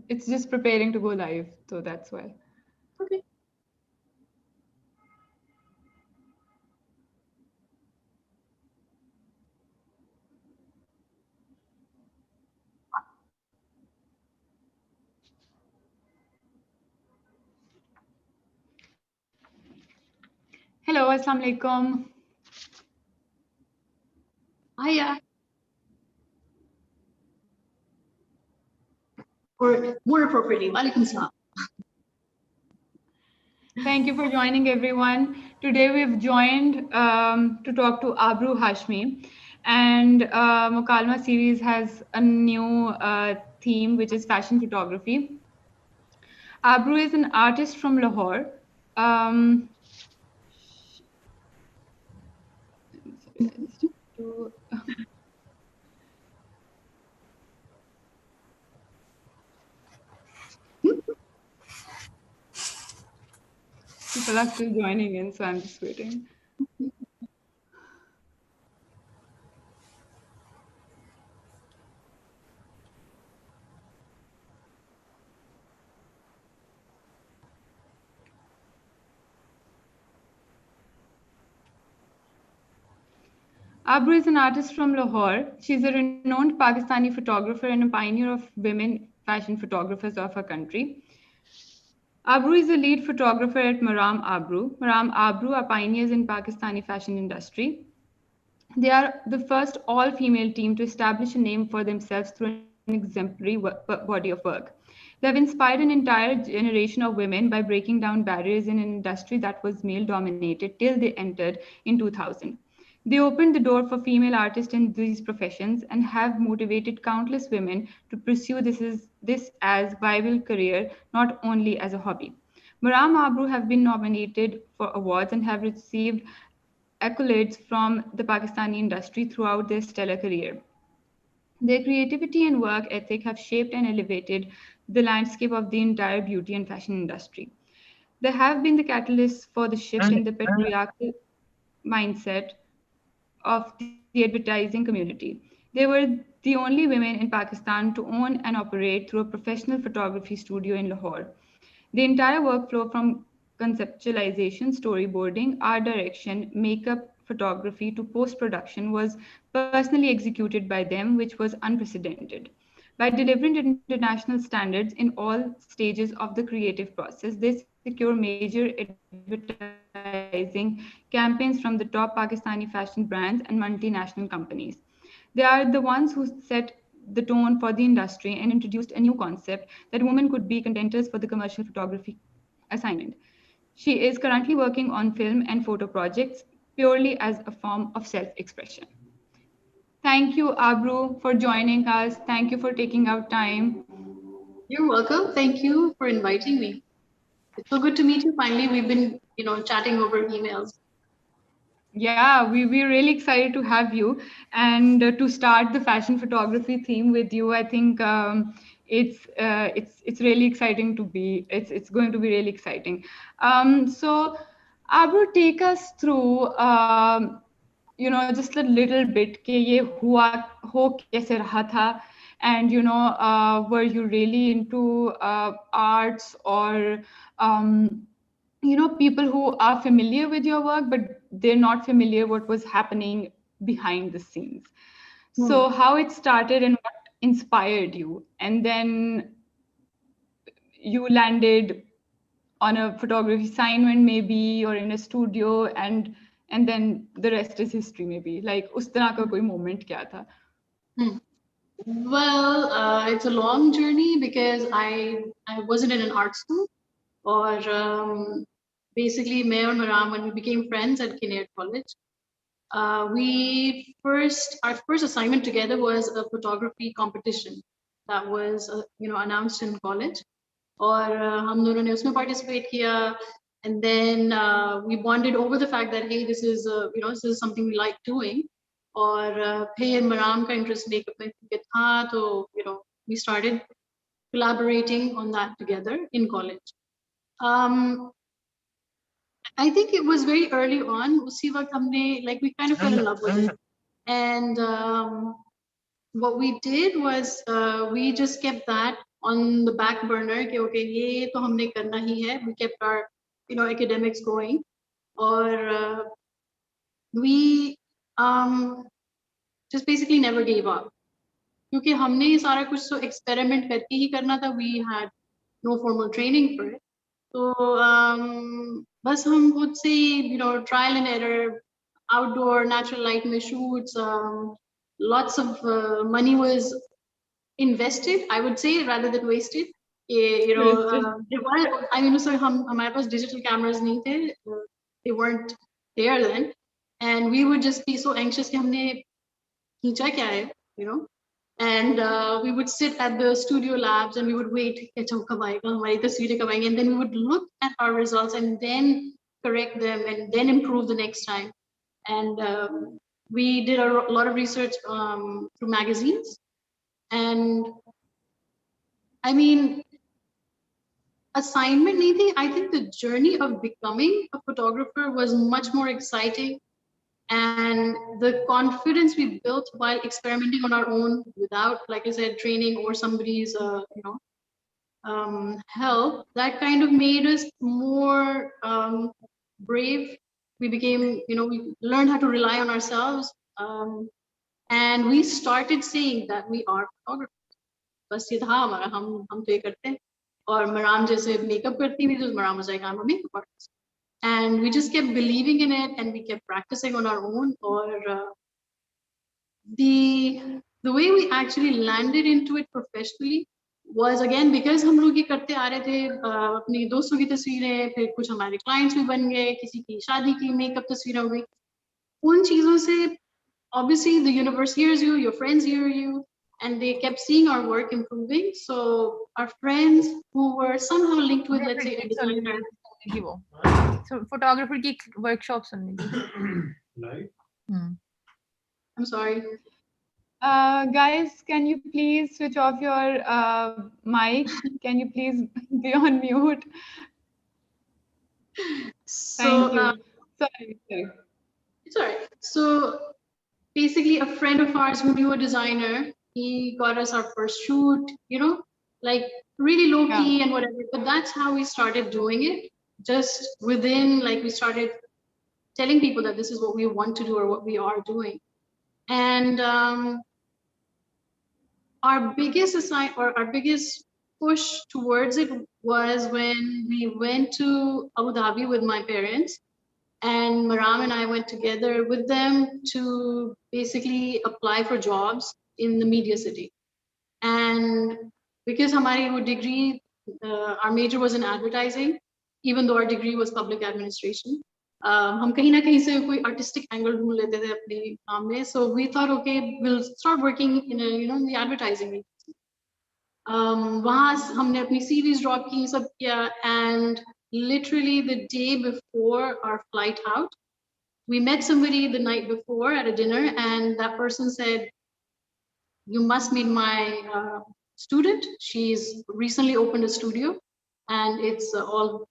it's just preparing to go live, so that's why. Okay. Hello, assalamu alaikum. Hiya. Or more appropriately, walaikum salam. Thank you for joining, everyone. Today we've joined to talk to Abroo Hashimi, and Mukaalma series has a new theme, which is fashion photography. Abroo is an artist from Lahore. Um, sorry, let's do- People are still joining in, so I'm just waiting. Abroo is an artist from Lahore. She's a renowned Pakistani photographer and a pioneer of women fashion photographers of her country. Abroo is the lead photographer at Maram Abroo. Maram Abroo are pioneers in Pakistani fashion industry. They are the first all-female team to establish a name for themselves through an exemplary body of work. They have inspired an entire generation of women by breaking down barriers in an industry that was male-dominated till they entered in 2000. They opened the door for female artists in these professions and have motivated countless women to pursue this as viable career, not only as a hobby. Maram Abroo have been nominated for awards and have received accolades from the Pakistani industry throughout their stellar career. Their creativity and work ethic have shaped and elevated the landscape of the entire beauty and fashion industry. They have been the catalysts for the shift in the patriarchal mindset of the advertising community. They were the only women in Pakistan to own and operate through a professional photography studio in Lahore. The entire workflow from conceptualization, storyboarding, art direction, makeup, photography to post production was personally executed by them, which was unprecedented. By delivering international standards in all stages of the creative process, they secure major advertising campaigns from the top Pakistani fashion brands and multinational companies. They are the ones who set the tone for the industry and introduced a new concept that women could be contenders for the commercial photography assignment. She is currently working on film and photo projects purely as a form of self expression. Thank you, Abroo, for joining us. Thank you for taking out time. You're welcome. Thank you for inviting me. It's so good to meet you. Finally, we've been, chatting over emails. Yeah, we're really excited to have you and to start the fashion photography theme with you. I think it's really exciting to be. It's going to be really exciting. So, Abroo, take us through. Just a little bit कि ये हुआ हो कैसे रहा था, and were you really into arts or people who are familiar with your work but they're not familiar what was happening behind the scenes. Hmm. So how it started and what inspired you, and then you landed on a photography assignment maybe or in a studio, and then the rest is history maybe, like उस तरह का कोई moment क्या था? Hmm. Well, it's a long journey because I wasn't in an art school, or basically Mayor Maram, when we became friends at Kinnaird College. Our first assignment together was a photography competition that was announced in college, और हम दोनों ने उसमें participate किया, and then we bonded over the fact that hey, this is something we like doing, और फिर मराम का interest makeup में था, तो we started collaborating on that together in college. um, I think it was very early on. उसी वक्त हमने, like, we kind of fell in love with it, and what we did was we just kept that on the back burner कि okay ये तो हमने करना ही है. We kept our academics going, or we just basically never gave up. क्योंकि हमने ये सारा कुछ तो एक्सपेरिमेंट करके ही करना था. We had no formal training for it. So बस हम खुद से trial and error, outdoor natural light में shoots. Lots of money was invested, I would say, rather than wasted. I mean, so हमारे पास digital cameras नहीं थे. They weren't there then, and we would just be so anxious कि हमने खींचा क्या है. And we would sit at the studio labs and we would wait, कब आएगा हमारी तस्वीरें कब आएंगी, and then we would look at our results and then correct them and then improve the next time. And we did a lot of research through magazines. And I mean, assignment nahi thi. I think the journey of becoming a photographer was much more exciting, and the confidence we built while experimenting on our own without, like I said, training or somebody's help, that kind of made us more brave. We became, we learned how to rely on ourselves, and we started saying that we are photographers. बस ये था हमारा, हम तो ये करते हैं. और मराम जैसे मेकअप करती थी तो मराम was like, I'm a makeup artist. And we just kept believing in it, and we kept practicing on our own. Or the way we actually landed into it professionally was again because हम लोग ये करते आ रहे थे. अपनी दोस्तों की तस्वीरें, फिर कुछ हमारे clients भी बन गए, किसी की शादी की मेकअप तस्वीरें हो गई. उन चीजों से obviously the universe hears you, your friends hear you, and they kept seeing our work improving. So our friends who were somehow linked with, let's say, a designer. So photographer की workshop सुनने की. I'm sorry. Guys, can you please switch off your mic? Can you please be on mute? Thank you. Sorry. It's all right. So basically, a friend of ours who knew a designer, he got us our first shoot, like really low key and whatever. But that's how we started doing it. Just within, like, we started telling people that this is what we want to do or what we are doing. And our biggest our biggest push towards it was when we went to Abu Dhabi with my parents, and Maram and I went together with them to basically apply for jobs in the media city. And because hamari wo degree, our major was in advertising, even though our degree was public administration. हम कहीं ना कहीं से कोई artistic angle ढूंढ लेते थे अपने काम में. So we thought, okay, we'll start working in in the advertising agency. वहाँ हमने अपनी CVs drop की, सब किया, and literally the day before our flight out, we met somebody the night before at a dinner, and that person said, you must meet my student. She's recently opened a studio, and it's all,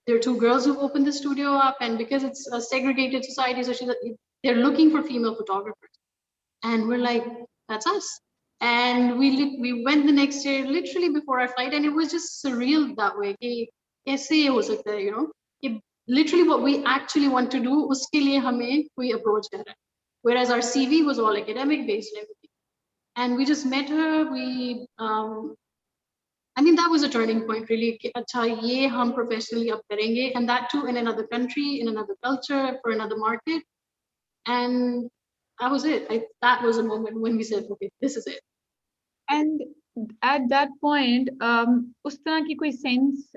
there are two girls who've opened the studio up, and because it's a segregated society, so they're looking for female photographers. And we're like, that's us. And we went the next day, literally before our flight, and it was just surreal that way. Kaise ho sakta hai, literally what we actually want to do, uske liye hame koi approach kar raha hai. Whereas our CV was all academic based and everything. And we just met her. I mean, that was a turning point, really. Acha, ye hum professionally up karenge, and that too in another country, in another culture, for another market. And that was it. That was a moment when we said, okay, this is it. And at that point, उस तरह की कोई sense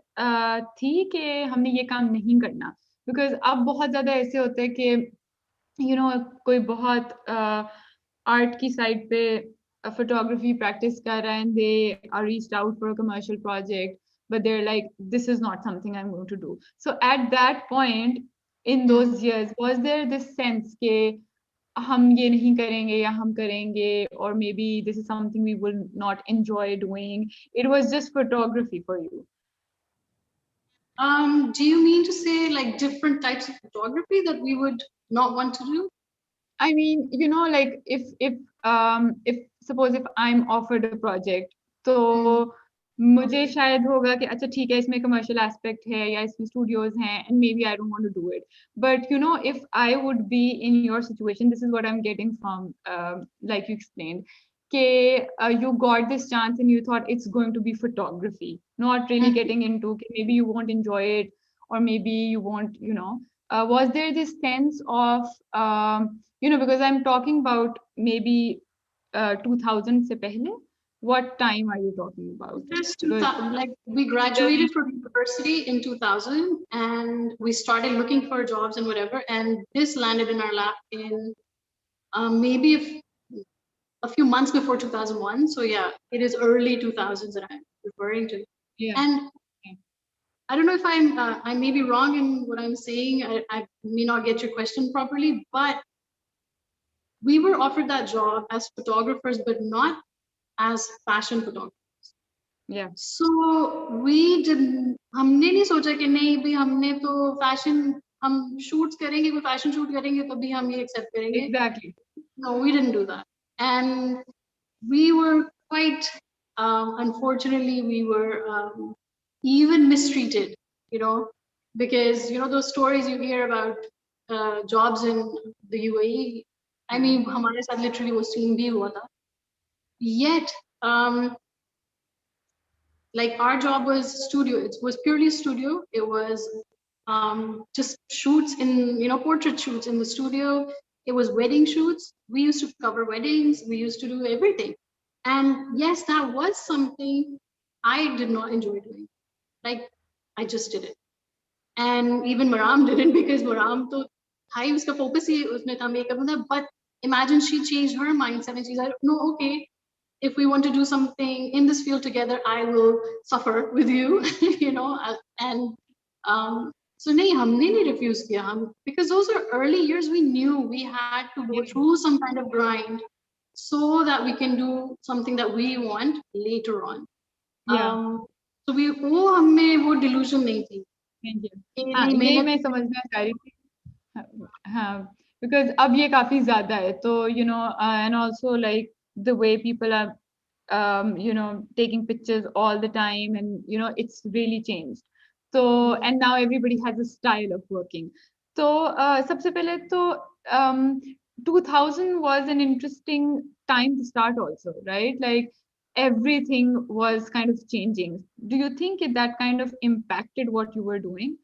थी कि हमने ये काम नहीं करना, because अब बहुत ज़्यादा ऐसे होते हैं कि कोई बहुत art की side पे photography practice कर रहा है, and they are reached out for a commercial project, but they're like, this is not something I'm going to do. So at that point in those years, was there this sense कि हम ये नहीं करेंगे या हम करेंगे, or maybe this is something we will not enjoy doing? It was just photography for you. Do you mean to say like different types of photography that we would not want to do? I mean, like if suppose if I'm offered a project तो मुझे शायद होगा कि अच्छा ठीक है इसमें commercial aspect है या इसमें स्टूडियोज हैं and maybe I don't want to do it but you know if I would be in your situation this is what I am getting from like you explained you got this chance and you thought it's going to be photography not really getting into maybe you won't enjoy it or maybe you won't was there this sense of because I'm talking about maybe 2000 se pehle what time are you talking about? Just Because 2000, like we the graduated from university in 2000 and we started looking for jobs and whatever. And this landed in our lap in maybe a few months before 2001. So yeah, it is early 2000s that I'm referring to. yeah, And I don't know if I may be wrong in what I'm saying. I may not get your question properly, but we were offered that job as photographers, but not as fashion photographers. yeah, So we didn't, हमने नहीं सोचा कि नहीं भी हमने तो fashion हम shoots करेंगे कोई फैशन शूट करेंगे तभी हम ये एक्सेप्ट करेंगे. exactly. No, we didn't do that. And we were quite, unfortunately, we were even mistreated, because, those stories you hear about jobs in the UAE. I mean, हमारे साथ literally वो scene भी हुआ था. Yet, like our job was studio. It was purely studio. It was just shoots in, portrait shoots in the studio. It was wedding shoots. We used to cover weddings. We used to do everything. And yes, that was something I did not enjoy doing. Like, I just did it. And even Maram didn't because Maram to high uska focus hi usme tha makeup mein tha. But imagine she changed her mindset and she's like, no, okay, if we want to do something in this field together, I will suffer with you, and so nahi, humne nahi refuse kiya, because those are early years. We knew we had to go Yeah, through some kind of grind so that we can do something that we want later on. yeah. So वो हमें वो delusion नहीं थी Thank you. कि हाँ नहीं ये मेहनत मैं समझना चाह रही थी हाँ because अब ये काफी ज्यादा है तो and also like the way people are taking pictures all the time and it's really changed so and now everybody has a style of working so सबसे पहले तो um, 2000 was an interesting time to start also right like everything was kind of changing do you think that kind of impacted what you were doing?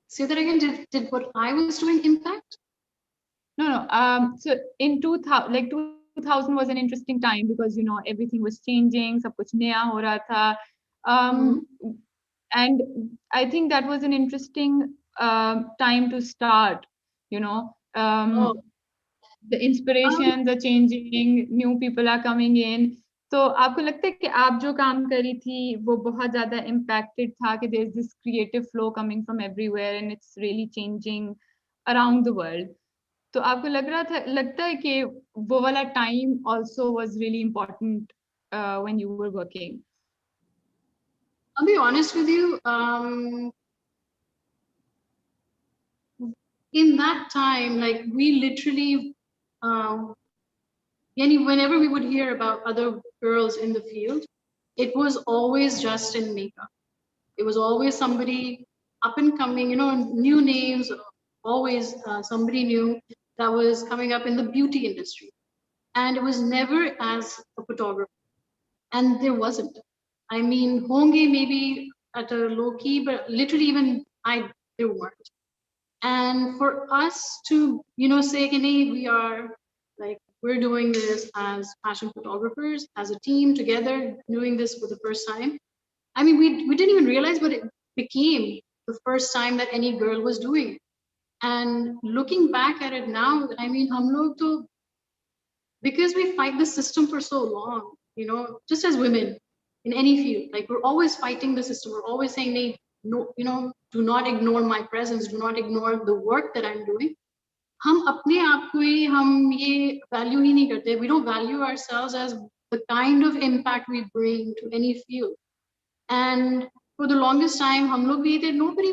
say that again, did what I was doing impact? No, no. So in 2000, like 2000 was an interesting time because everything was changing, सब कुछ नया हो रहा था. Mm-hmm. And I think that was an interesting time to start. You know, Oh, the um, inspirations are changing, new people are coming in. तो आपको लगता है कि आप जो काम करी थी वो बहुत ज्यादा impacted था कि there's this creative flow coming from everywhere and it's really changing around the world. तो आपको लगता है कि वो वाला time also was really important when you were working? I'll be honest with you. In that time, like we literally, whenever we would hear about other girls in the field, it was always just in makeup. It was always somebody up and coming, new names, always somebody new that was coming up in the beauty industry. And it was never as a photographer. And there wasn't. I mean, honge maybe at a low key, but literally even there weren't. And for us to, say, hey, we're doing this as fashion photographers, as a team together, doing this for the first time. I mean, we didn't even realize, but it became the first time that any girl was doing it. And looking back at it now, I mean, hum log to, because we fight the system for so long, just as women in any field, like we're always fighting the system. We're always saying, hey, no, do not ignore my presence, do not ignore the work that I'm doing. हम अपने आप को ही हम ये value ही नहीं करते. We don't value ourselves as the kind of impact we bring to any field. And for the longest time, hum log bhi that nobody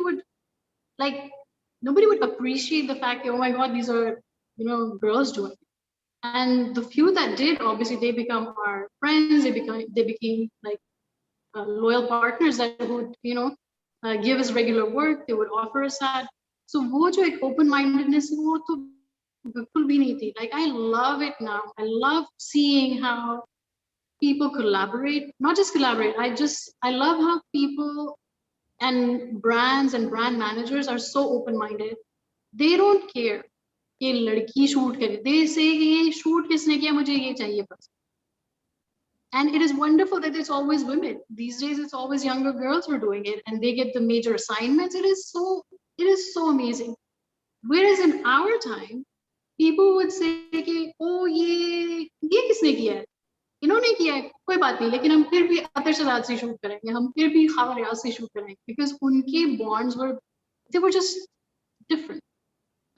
would appreciate the fact that, oh my God, these are, girls doing it. And the few that did, obviously, they become our friends. They became like loyal partners that would, give us regular work. They would offer us that. So वो जो एक open mindedness है, वो तो बिल्कुल भी नहीं थी. Like I love it now. I love seeing how people collaborate. Not just collaborate. I love how people and brands and brand managers are so open minded. They don't care कि लड़की shoot करे. They say ये shoot किसने किया, मुझे ये चाहिए बस. And it is wonderful that it's always women. These days, it's always younger girls who are doing it, and they get the major assignments. It is so amazing. Whereas in our time, people would say, कि, "Oh, ये किसने किया है? इन्होंने किया है, कोई बात नहीं, लेकिन हम फिर भी अतर शराद से शूट करेंगे, हम फिर भी खावा रियाज से शूट करेंगे," because उनके bonds were just different.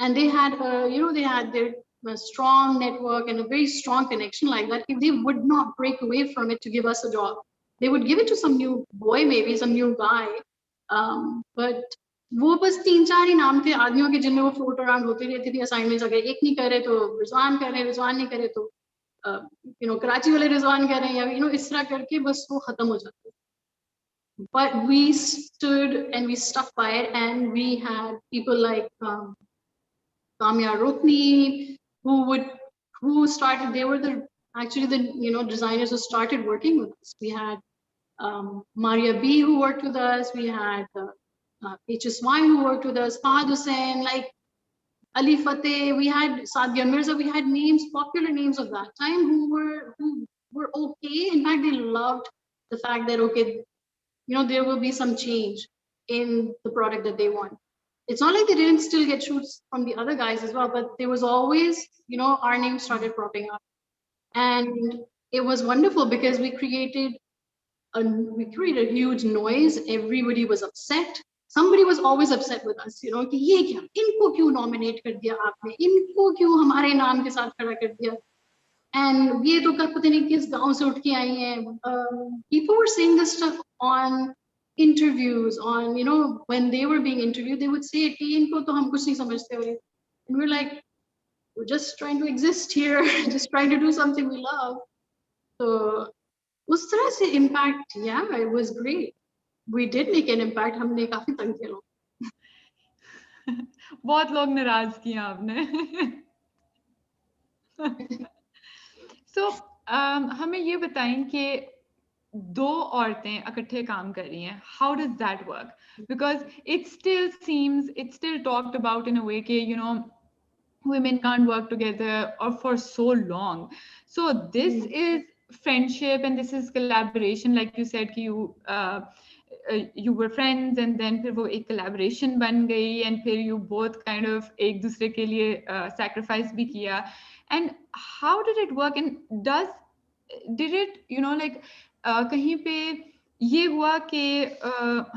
And they had they had their strong network and a very strong connection like that. If they would not break away from it to give us a job, they would give it to some new boy, maybe some new guy. But वो बस 3-4 ही नाम थे आदमियों के जिनमें वो float around होती रहती थी असाइनमेंट्स. अगर एक नहीं करे तो रिजवान कर रहे हैं, रिजवान नहीं करे तो कराची वाले रिजवान कर रहे हैं, या इस तरह करके बस वो खत्म हो जाता. But we stood and we stuck by it, and we had people like Kamya Rukni, who started. They were actually the designers who started working with us. We had Maria B who worked with us. We had HSY who worked with us. Fahad Hussain, like Ali Fateh. We had Sadia Mirza. We had names, popular names of that time, who were okay. In fact, they loved the fact that there will be some change in the product that they want. It's not like they didn't still get shoots from the other guys as well, but there was always, our name started propping up. And it was wonderful because we created a huge noise. Everybody was upset. Somebody was always upset with us, कि ये क्या, इनको क्यों nominate कर दिया आपने, इनको क्यों हमारे नाम के साथ खड़ा कर दिया, and ये तो पता नहीं किस गांव से उठ के आई हैं. People were saying this stuff on interviews, on when they were being interviewed, they would say कि इनको तो हम कुछ नहीं समझते हो. And we're like, we're just trying to exist here, just trying to do something we love. So उस तरह से impact, yeah, it was great. We did make an impact. हमने काफी तंग किया लोग. बहुत लोग नाराज किए आपने. So हमें ये बताएं कि दो औरतें इकट्ठे काम कर रही हैं. How does that work? Because it still talked about in a way कि women can't work together or for so long. So this is friendship and this is collaboration, like you said you were friends and then फिर वो एक collaboration बन गई and फिर you both kind of एक दूसरे के लिए sacrifice भी किया. And how did it work, and did it like कहीं पे ये हुआ कि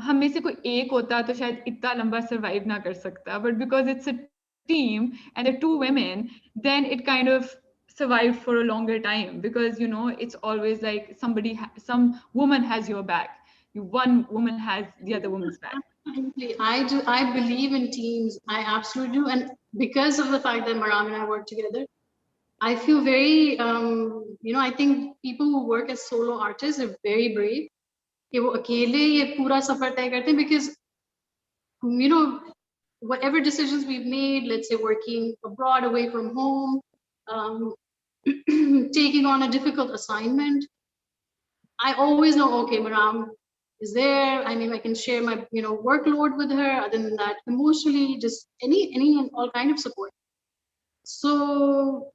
हम में से कोई एक होता तो शायद इतना लंबा survive ना कर सकता, but because it's a team and the two women, then it kind of survived for a longer time, because it's always like some woman has your back. One woman has the other woman's back. I believe in teams. I absolutely do. And because of the fact that Maram and I work together, I feel very, I think people who work as solo artists are very brave. कि वो अकेले ये पूरा सफर तय करते हैं, because whatever decisions we've made, let's say working abroad away from home, taking on a difficult assignment, I always know, okay, Maram is there. I mean, I can share my workload with her. Other than that, emotionally, just any and all kind of support. So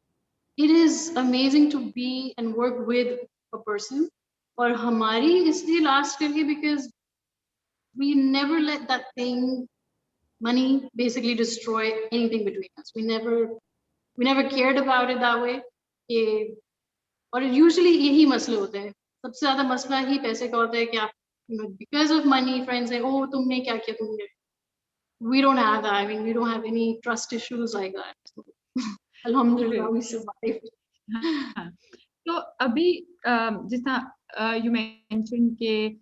it is amazing to be and work with a person. और हमारी इसलिए last करिए because we never let that thing, money, basically destroy anything between us. We never cared about it that way. और usually यही मसले होते हैं. सबसे ज्यादा मसला ही पैसे का होता है कि आप because of money, friends say, oh, तुमने क्या किया तुमने. We don't have that. I mean, we don't have any trust issues like that. So, alhamdulillah, we survived. So अभी जिस तरह you mentioned कि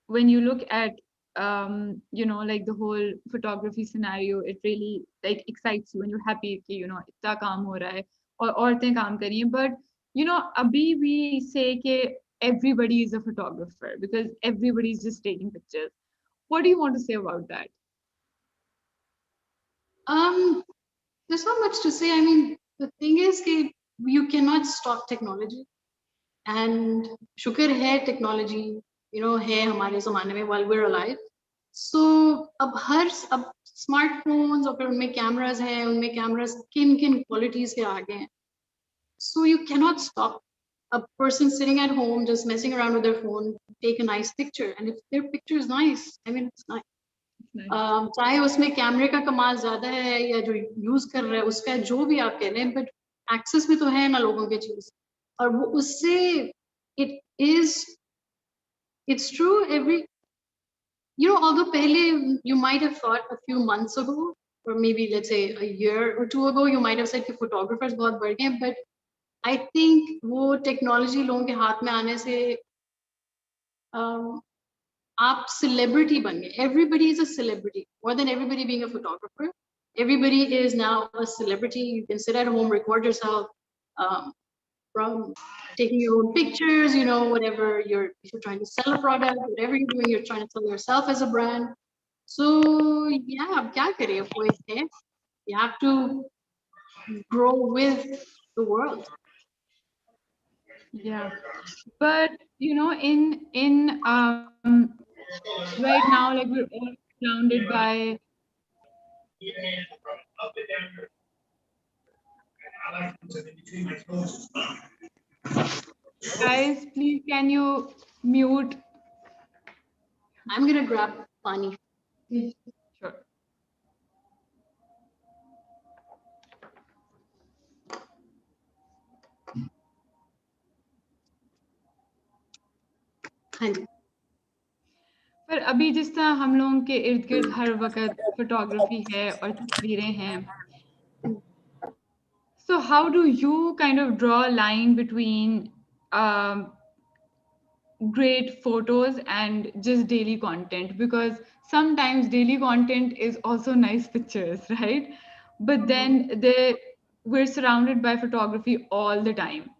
when you look at like the whole photography scenario, it really like excites you and you're happy कि इतना काम हो रहा है औरतें काम करी हैं, but अभी we say कि everybody is a photographer because everybody is just taking pictures. What do you want to say about that? There's not much to say. I mean, the thing is that you cannot stop technology, and shukr hai technology, hai hamare zamane mein while we're alive. So अब smartphones और फिर उनमें cameras हैं, उनमें cameras किन qualities के आ गए हैं. So you cannot stop a person sitting at home just messing around with their phone, take a nice picture, and if their picture is nice, I mean it's nice. चाहे उसमें कैमरे का कमाल ज्यादा है या जो यूज कर रहा है उसका जो भी आप कह रहे हैं, बट एक्सेस भी तो है ना लोगों के चीज, और वो उससे it is it's true every although pehle you might have thought a few months ago or maybe let's say a year or two ago you might have said कि photographers बहुत बढ़ गए, but I think वो technology लोगों के हाथ में आने से आप celebrity बन गए. Everybody is a celebrity, more than everybody being a photographer. Everybody is now a celebrity. You can sit at home, record yourself, from taking your own pictures, whatever if you're trying to sell a product, whatever you're doing, you're trying to sell yourself as a brand. So yeah, अब क्या करें, वो एक है. You have to grow with the world. Yeah, but in right now, like we're all surrounded by. Guys, please can you mute? I'm gonna grab pani. Sure. हाँ जी. पर अभी जिस तरह हम लोगों के इर्द गिर्द हर वक्त फोटोग्राफी है और तस्वीरें हैं, so how do you kind of draw a line between great photos and just daily content? Because sometimes daily content is also nice pictures, right? But then we're surrounded by photography all the time.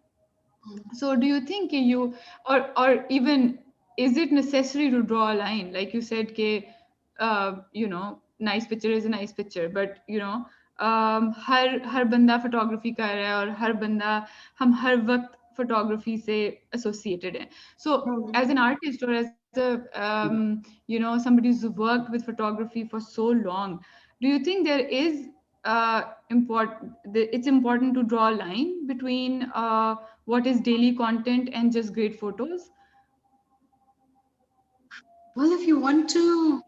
So do you think you or even is it necessary to draw a line? Like you said, nice picture is a nice picture, but हर बंदा photography कर रहा है और हर बंदा हम हर वक्त photography से associated है. So as an artist or as a somebody who's worked with photography for so long, do you think there is it's important to draw a line between what is daily content and just great photos? Well, if you want to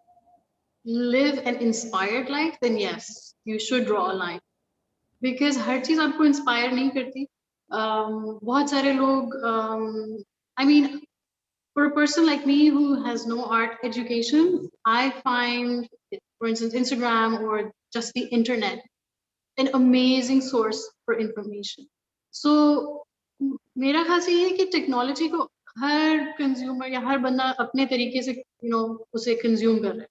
live an inspired life, then yes, you should draw a line. Because हर चीज आपको inspire नहीं करती. बहुत सारे लोग, I mean, for a person like me who has no art education, I find, for instance, Instagram or just the internet an amazing source for information. So मेरा ख्याल से ये है कि टेक्नोलॉजी को हर कंज्यूमर या हर बंदा अपने तरीके से उसे कंज्यूम कर रहा है.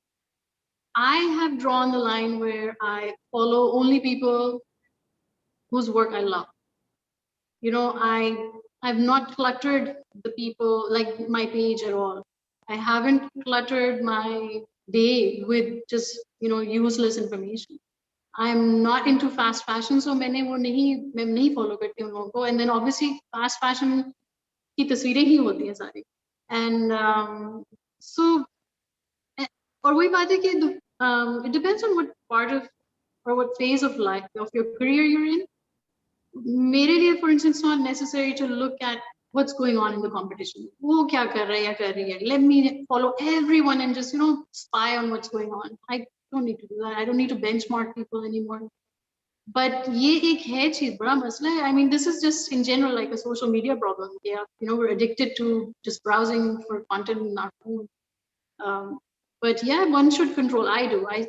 I have drawn the line where I follow only people whose work I love. I've not cluttered the people like my page at all. I haven't cluttered my day with just useless information. I'm not into fast fashion, so मैं नहीं follow करती उन लोगों को. And then obviously fast fashion की तस्वीरें ही होती हैं सारी. And so और वही बात है कि it depends on what part of or what phase of life of your career you're in. मेरे लिए, for instance, not necessary to look at what's going on in the competition. वो क्या कर रहा है या कर रही है. Let me follow everyone and just spy on what's going on. I don't need to do that. I don't need to benchmark people anymore. But ये एक है चीज बड़ा मसला है. I mean, this is just in general like a social media problem. Yeah, we're addicted to just browsing for content in our phone. But yeah, one should control. I do. I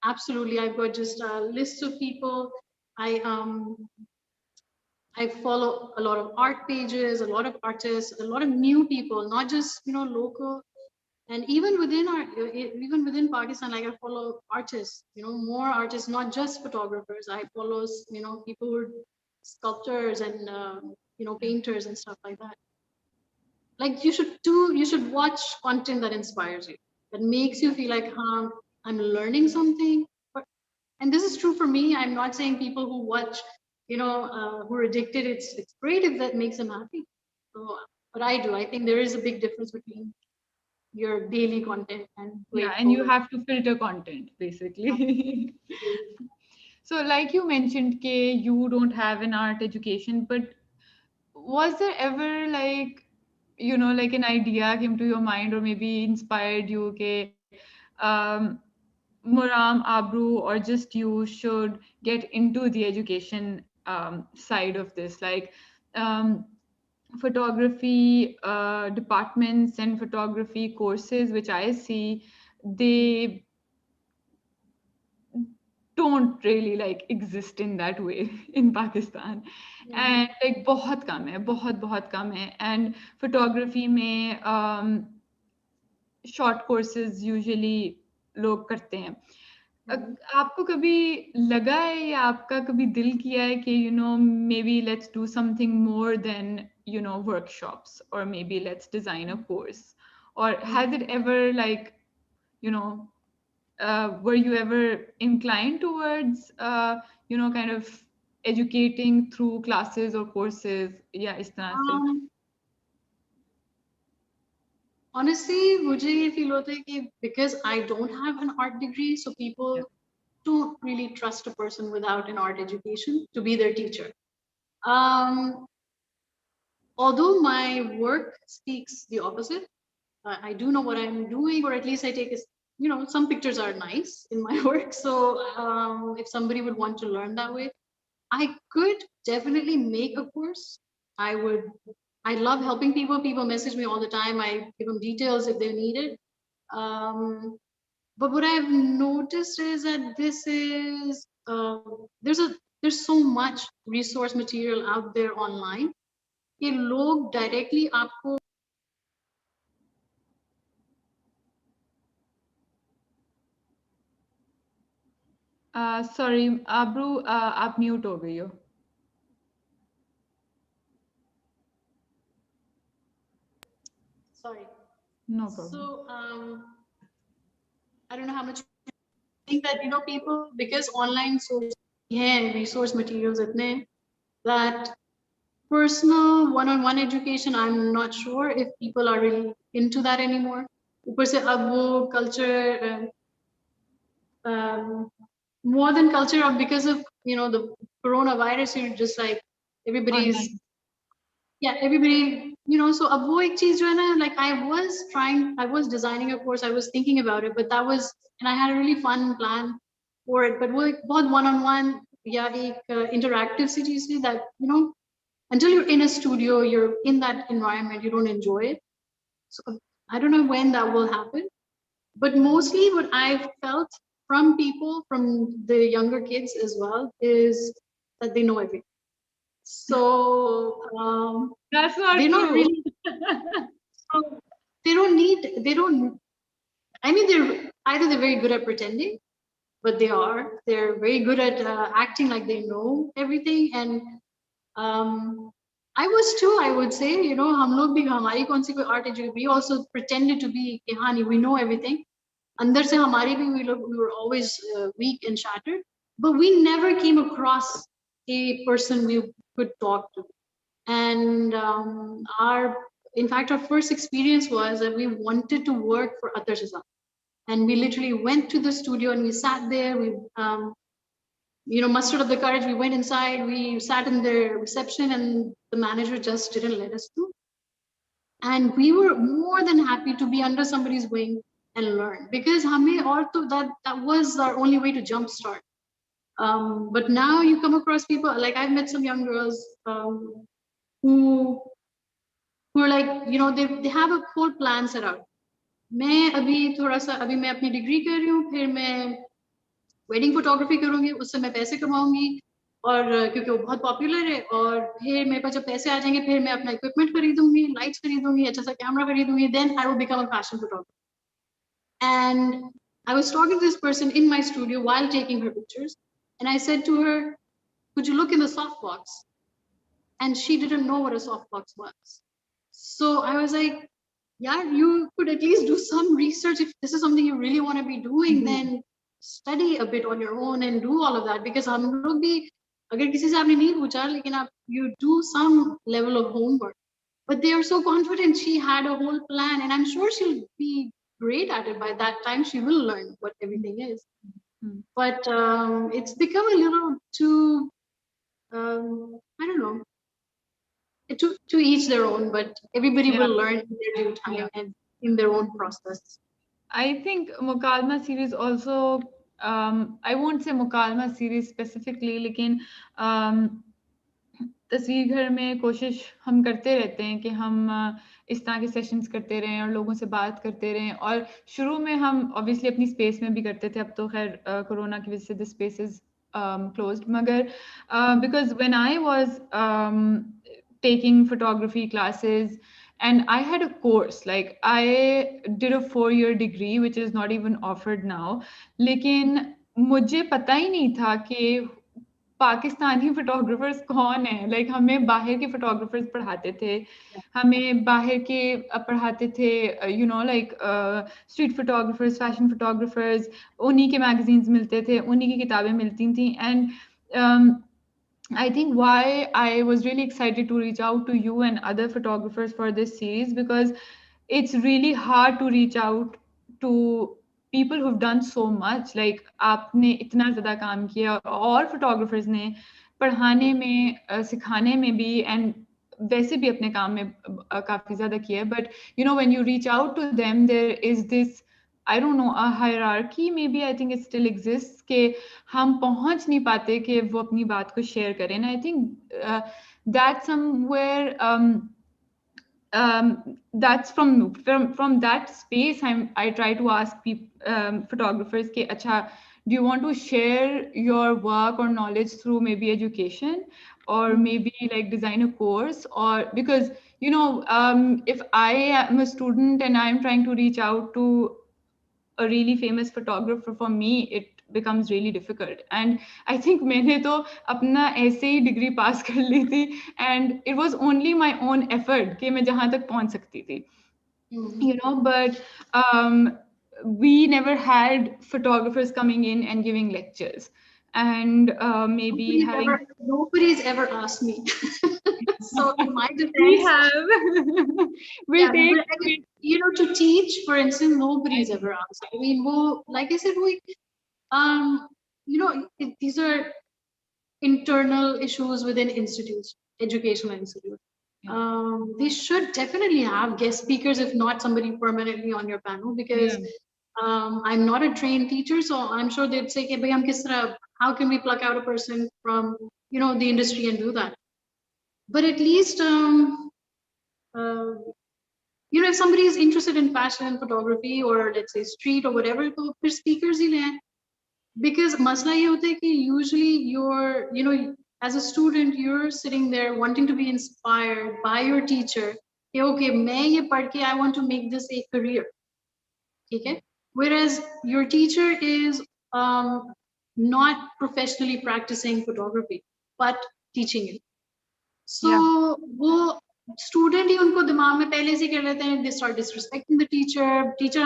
absolutely, I've got just a list of people. I follow a lot of art pages, a lot of artists, a lot of new people, not just local. And even within Pakistan, like I follow artists, more artists, not just photographers. I follow, people who are sculptors and painters and stuff like that. Like you should watch content that inspires you, that makes you feel like, I'm learning something. But, and this is true for me. I'm not saying people who watch, who are addicted. It's great if that makes them happy. So, but I think there is a big difference between your daily content and Yeah, great and you photos. have to filter content basically. So, like you mentioned, Kay, you don't have an art education, but was there ever like, like an idea came to your mind or maybe inspired you, okay, Muram, Abroo, or just you should get into the education side of this, like um, photography departments and photography courses, which I see, they don't really like exist in that way in Pakistan. Mhm. And like बहुत कम है, बहुत कम है. And photography में short courses usually लोग करते हैं. Mhm. आपको कभी लगा है या आपका कभी दिल किया है कि maybe let's do something more than workshops, or maybe let's design a course, or has it ever like you know were you ever inclined towards kind of educating through classes or courses, या इस तरह से? Um, Honestly, मुझे ये feel होता है कि because I don't have an art degree, so Yeah. people don't really trust a person without an art education to be their teacher. Um, Although my work speaks the opposite, I do know what I'm doing, or at least I take, some pictures are nice in my work. So if somebody would want to learn that way, I could definitely make a course. I would. I love helping people. People message me all the time. I give them details if they need it. But what I've noticed is that there's so much resource material out there online कि लोग directly आपको Sorry, Abroo, आप mute हो गई हो. sorry. No problem. So I don't know how much I think that people, because online sources yeah resource materials itne, that personal one-on-one education, I'm not sure if people are really into that anymore. ऊपर से अब वो culture more than culture of because of the coronavirus, you're just like everybody's Online. yeah everybody so अब वो एक चीज जो है ना, like I was designing a course, I was thinking about it, but that was, and I had a really fun plan for it, but वो एक बहुत one on one या एक interactive सी चीज थी that until you're in a studio, you're in that environment, you don't enjoy it. So I don't know when that will happen, but mostly what I've felt from people, from the younger kids as well, is that they know everything. So That's not they're not true. really. So they don't need. They don't. I mean, they're very good at pretending, but they're very good at acting like they know everything. And I was too. I would say, हम लोग भी हमारी कौन सी कोई art education. We also pretended to be कि हाँ नहीं, we know everything. अंदर से हमारी भी we were always weak and shattered, but we never came across a person we could talk to. And in fact, our first experience was that we wanted to work for others as well. And we literally went to the studio and we sat there. We, mustered up the courage. We went inside. We sat in the reception, and the manager just didn't let us through. And we were more than happy to be under somebody's wing and learn, because hame also that was our only way to jumpstart. But now you come across people like I've met some young girls who who are like they have a whole plan set out. मैं अभी थोड़ा सा अभी मैं अपनी degree कर रही हूँ, फिर मैं वेडिंग फोटोग्राफी करूंगी, उससे मैं पैसे कमाऊंगी, और क्योंकि वो बहुत पॉपुलर है, और फिर मेरे पास जब पैसे आ जाएंगे फिर मैं अपना इक्विपमेंट खरीदूंगी, लाइट्स खरीदूंगी, अच्छा सा कैमरा खरीदूंगी, then I will become a fashion photographer. And I was talking to this person in my studio while taking her pictures. And I said to her, could you look in the softbox? And she didn't know what a softbox was. So I was like, yeah, you could at least do some research. If this is something you really want to be doing, then study a bit on your own and do all of that. Because हम लोग भी अगर किसी से आपने नहीं पूछा, लेकिन आप you do some level of homework. But they are so confident. She had a whole plan, and I'm sure she'll be great at it. By that time, she will learn what everything is. But it's become a little too, I don't know, to each their own, but everybody will learn in their due time and in their own process. I think Mukaalma series also, I won't say Mukaalma series specifically, लेकिन तस्वीर घर में कोशिश हम करते रहते हैं कि हम इस तरह के सेशंस करते रहें और लोगों से बात करते रहें और शुरू में हम ऑब्वियसली अपनी स्पेस में भी करते थे अब तो खैर कोरोना की वजह से द स्पेस इज closed मगर because when I was taking photography classes and I had a course like I did a 4-year degree which is not even offered now लेकिन मुझे पता ही नहीं था कि पाकिस्तानी फोटोग्राफर्स कौन है लाइक हमें बाहर के फोटोग्राफर्स पढ़ाते थे हमें बाहर के पढ़ाते थे you know like street photographers fashion photographers उन्हीं के मैगजीन्स मिलते थे उन्हीं की किताबें मिलती थी and I think why I was really excited to reach out to you and other photographers for this series because it's really hard to reach out to people who've done so much. Like आपने इतना ज़्यादा काम किया और photographers ने पढ़ाने में सिखाने में भी and वैसे भी अपने काम में काफ़ी ज़्यादा किया but you know when you reach out to them there is this I don't know a hierarchy maybe I think it still exists कि हम पहुंच नहीं पाते कि वो अपनी बात को शेयर करें and I think that somewhere that's from that space I try to ask people photographers कि अच्छा do you want to share your work or knowledge through maybe education or maybe like design a course or because you know if I am a student and I'm trying to reach out to a really famous photographer for me it becomes really difficult and I think मैंने तो अपना ऐसे ही degree पास कर ली थी and it was only my own effort कि मैं जहाँ तक पहुँच सकती थी you know but we never had photographers coming in and giving lectures and maybe nobody's ever asked me. So in my defense, we have we'll take you know to teach for instance nobody's ever asked. I mean like I said you know these are internal issues within institutes, educational institutes. They should definitely have guest speakers if not somebody permanently on your panel because I'm not a trained teacher, so I'm sure they'd say, "Bhai, hum kis tarah, how can we pluck out a person from you know the industry and do that?" But at least you know if somebody is interested in fashion and photography or let's say street or whatever, तो फिर speakers ही लें. Because masla ye hota hai ki usually you're you know as a student you're sitting there wanting to be inspired by your teacher. Okay, main ye padh ke I want to make this a career. Okay, whereas your teacher is not professionally practicing photography but teaching it. So wo student hi unko dimag mein pehle se kar lete hain, they start disrespecting the teacher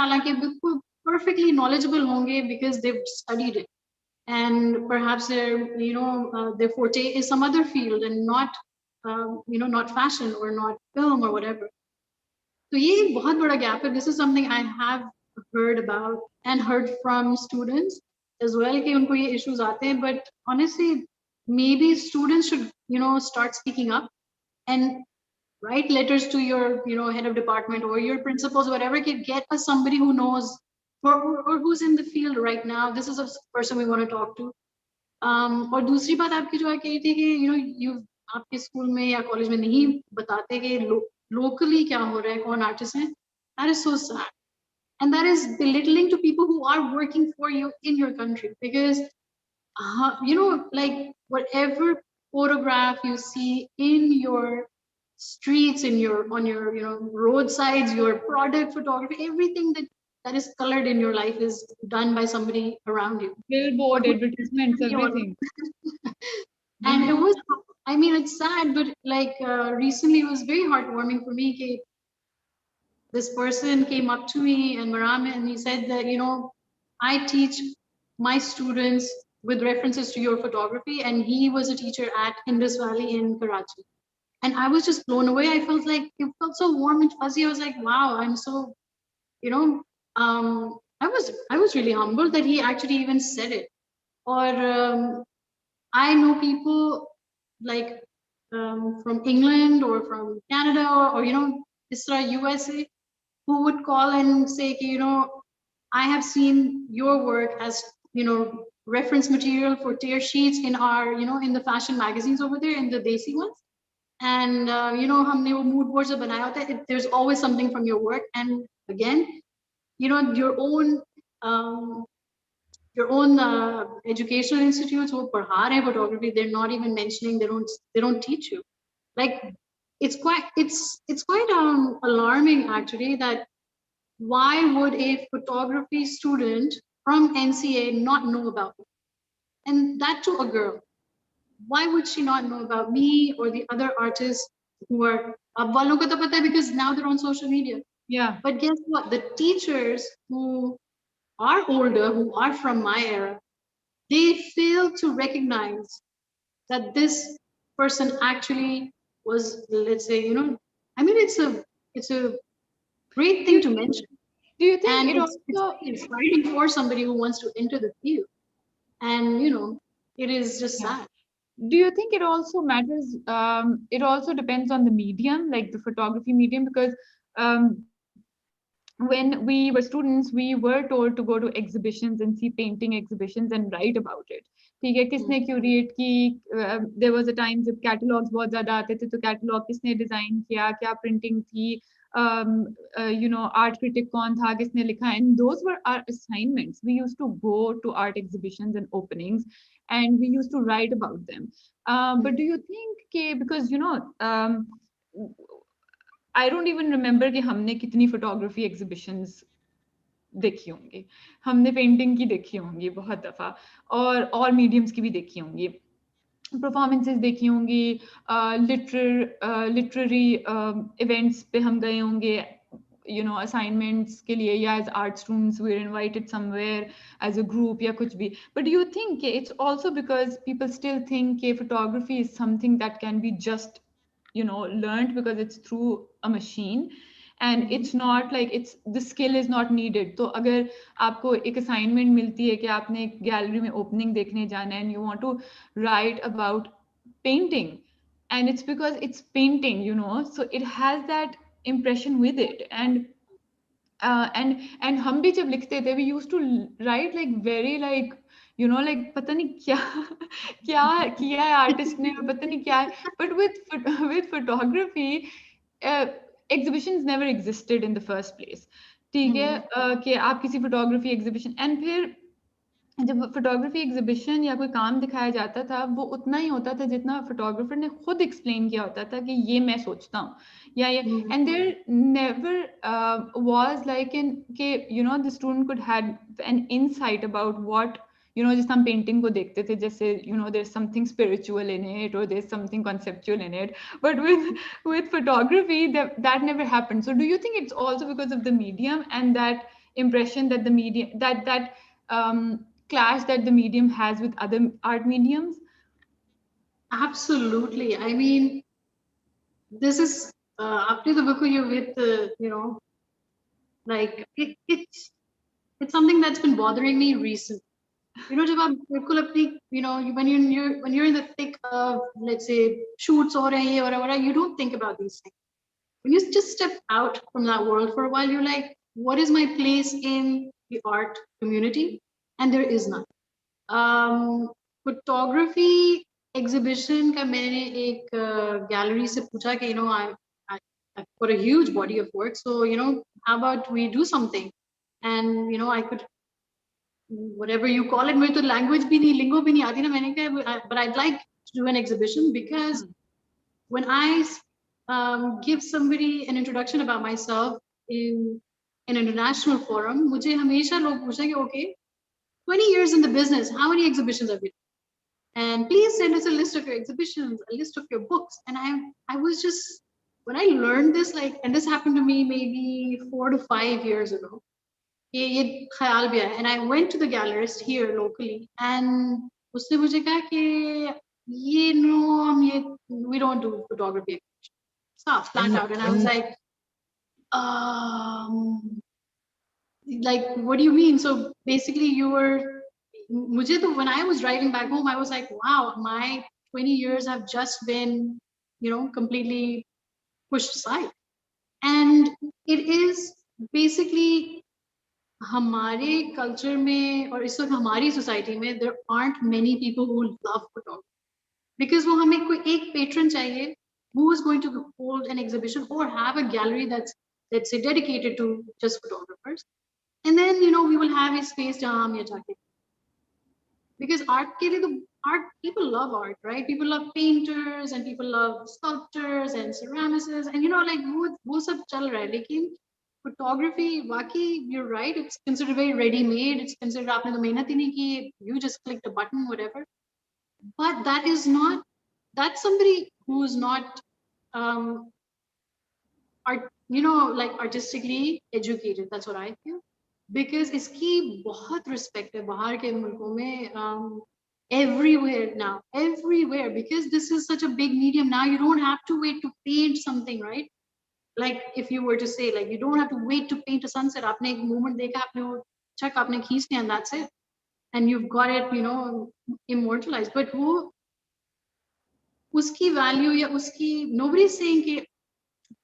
halanki bilkul perfectly knowledgeable honge because they've studied it and perhaps their you know their forte is some other field and not you know not fashion or not film or whatever. So ye bahut bada gap hai. This is something I have heard about and heard from students as well कि उनको ये issues आते हैं, but honestly maybe students should you know start speaking up and write letters to your you know head of department or your principals whatever, get us somebody who knows or who's in the field right now. This is a person we want to talk to. और दूसरी बात आपकी जो है कही थी कि you know you आपके स्कूल में या कॉलेज में नहीं बताते कि locally क्या हो रहा है, कौन आर्टिस्ट है. That is so sad. And that is belittling to people who are working for you in your country because you know like whatever photograph you see in your streets in your on your you know roadsides, your product photography, everything that that is colored in your life is done by somebody around you. Billboard, advertisements, everything. And it was, I mean, it's sad, but like recently it was very heartwarming for me. This person came up to me and Maram, and he said that, you know, I teach my students with references to your photography, and he was a teacher at Indus Valley in Karachi. And I was just blown away. I felt like it felt so warm and fuzzy. I was like, wow, I'm so, you know, I was really humbled that he actually even said it. Or I know people like from England or from Canada or you know, Isra USA, who would call and say, you know, I have seen your work as, you know, reference material for tear sheets in our, you know, in the fashion magazines over there, in the Desi ones. And you know, हमने वो mood boards जो बनाया होता है, there's always something from your work. And again, you know, um, your own educational institutes who पढ़ा रहे हैं photography, they're not even mentioning, they don't teach you. Like it's quite alarming actually, that why would a photography student from NCA not know about it? And that to a girl. Why would she not know about me or the other artists who are अब वालों को तो पता है because now they're on social media. Yeah. But guess what? The teachers who are older, who are from my era, they fail to recognize that this person actually was, let's say, you know, I mean, it's a great thing to mention. Do you think And it it's also very inspiring for somebody who wants to enter the field. And you know, it is just yeah. sad. Do you think it also matters? It also depends on the medium, like the photography medium, because when we were students, we were told to go to exhibitions and see painting exhibitions and write about it. ठीक है, किसने Mm. Curate की? There was a time जब catalogs बहुत ज़्यादा आते थे, तो catalog किसने डिजाइन किया, क्या प्रिंटिंग थी, you know, art critic कौन था, किसने लिखा? And those were our assignments. We used to go to art exhibitions and openings, and we used to write about them. But do you think कि, because you know, I don't even remember कि हमने कितनी photography exhibitions देखी होंगी. हमने painting की देखी होंगी बहुत दफा, और मीडियम्स की भी देखी होंगी, परफॉर्मेंसेस देखी होंगी, लिटरेरी इवेंट्स पे हम गए होंगे, you know, assignments के लिए, या as art students we're invited somewhere as a group या कुछ भी. But do you think it's also because people still think photography is something that can be just, you know, learned because it's through a machine, and it's not like it's the skill is not needed? तो अगर आपको एक assignment मिलती है कि आपने एक gallery में opening देखने जाना है and you want to write about painting, and it's because it's painting, you know, so it has that impression with it. And हम भी जब लिखते थे, we used to write like very like, you know, like पता नहीं क्या क्या किया है आर्टिस्ट ने, पता नहीं क्या है. But with photography, uh, exhibitions never existed in the first place. ठीक है, कि आप किसी photography exhibition, and फिर जब फोटोग्राफी एग्जीबिशन या कोई काम दिखाया जाता था, वो उतना ही होता था जितना फोटोग्राफर ने खुद एक्सप्लेन किया होता था कि ये मैं सोचता हूँ, या ये. And there never was like इन के, you know, the student could had an insight about what, you know, जैसे हम पेंटिंग को देखते थे, जैसे, you know, there's something spiritual in it or there's something conceptual in it, but with photography that never happened. So do you think it's also because of the medium and that impression that the medium, that clash that the medium has with other art mediums? Absolutely. I mean, this is after the book you with you know, like it's something that's been bothering me recently. You know, जब आप बिल्कुल अपनी, you know, when you're in the thick of, let's say, shoots हो रहे हैं or whatever, you don't think about these things. When you just step out from that world for a while, you're like, what is my place in the art community? And there is none. Photography exhibition का मैंने एक gallery से पूछा कि, you know, I've got a huge body of work, so, you know, how about we do something? And, you know, I could, whatever you call it, मेरे तो language भी नहीं, lingo भी नहीं आती ना, मैंने कहा, but I'd like to do an exhibition because when I give somebody an introduction about myself in in an international forum, मुझे हमेशा लोग पूछे कि okay, 20 years in the business, how many exhibitions have you done? And please send us a list of your exhibitions, a list of your books. And I was just, when I learned this, like, and this happened to me maybe 4 to 5 years ago. ये ख्याल भी आया. And I went to the gallerist here locally, and उसने मुझे कहा कि ये no, we don't do photography. Stop, flat out. And I was like, what do you mean? So basically you were, when I was driving back home, I was like, wow, my 20 years have just been, completely pushed aside. And it is basically हमारे culture में और इस वक्त हमारी society में there aren't many people who love photography, because वो हमें कोई एक patron चाहिए who is going to hold an exhibition or have a gallery that's, let's say, dedicated to just photographers. And then, we will have a space जहाँ हम ये जाके, because art के लिए तो art, people love art, right? People love painters and people love sculptors and ceramicists, and like वो सब चल रहा है. लेकिन photography, वाकई, you're right, it's considered very ready made. It's considered आपने तो मेहनत ही नहीं की, you just clicked a button, whatever. But that is not, that's somebody who's not art, like artistically educated. That's what I feel. Because इसकी बहुत respect है बाहर के मुल्कों में, everywhere now, everywhere, because this is such a big medium now. You don't have to wait to paint something, right? Like if you were to say, like, you don't have to wait to paint a sunset. आपने एक moment देखा, आपने वो check आपने खींच लिया, and that's it, and you've got it, immortalized. But वो उसकी value या उसकी, nobody's saying कि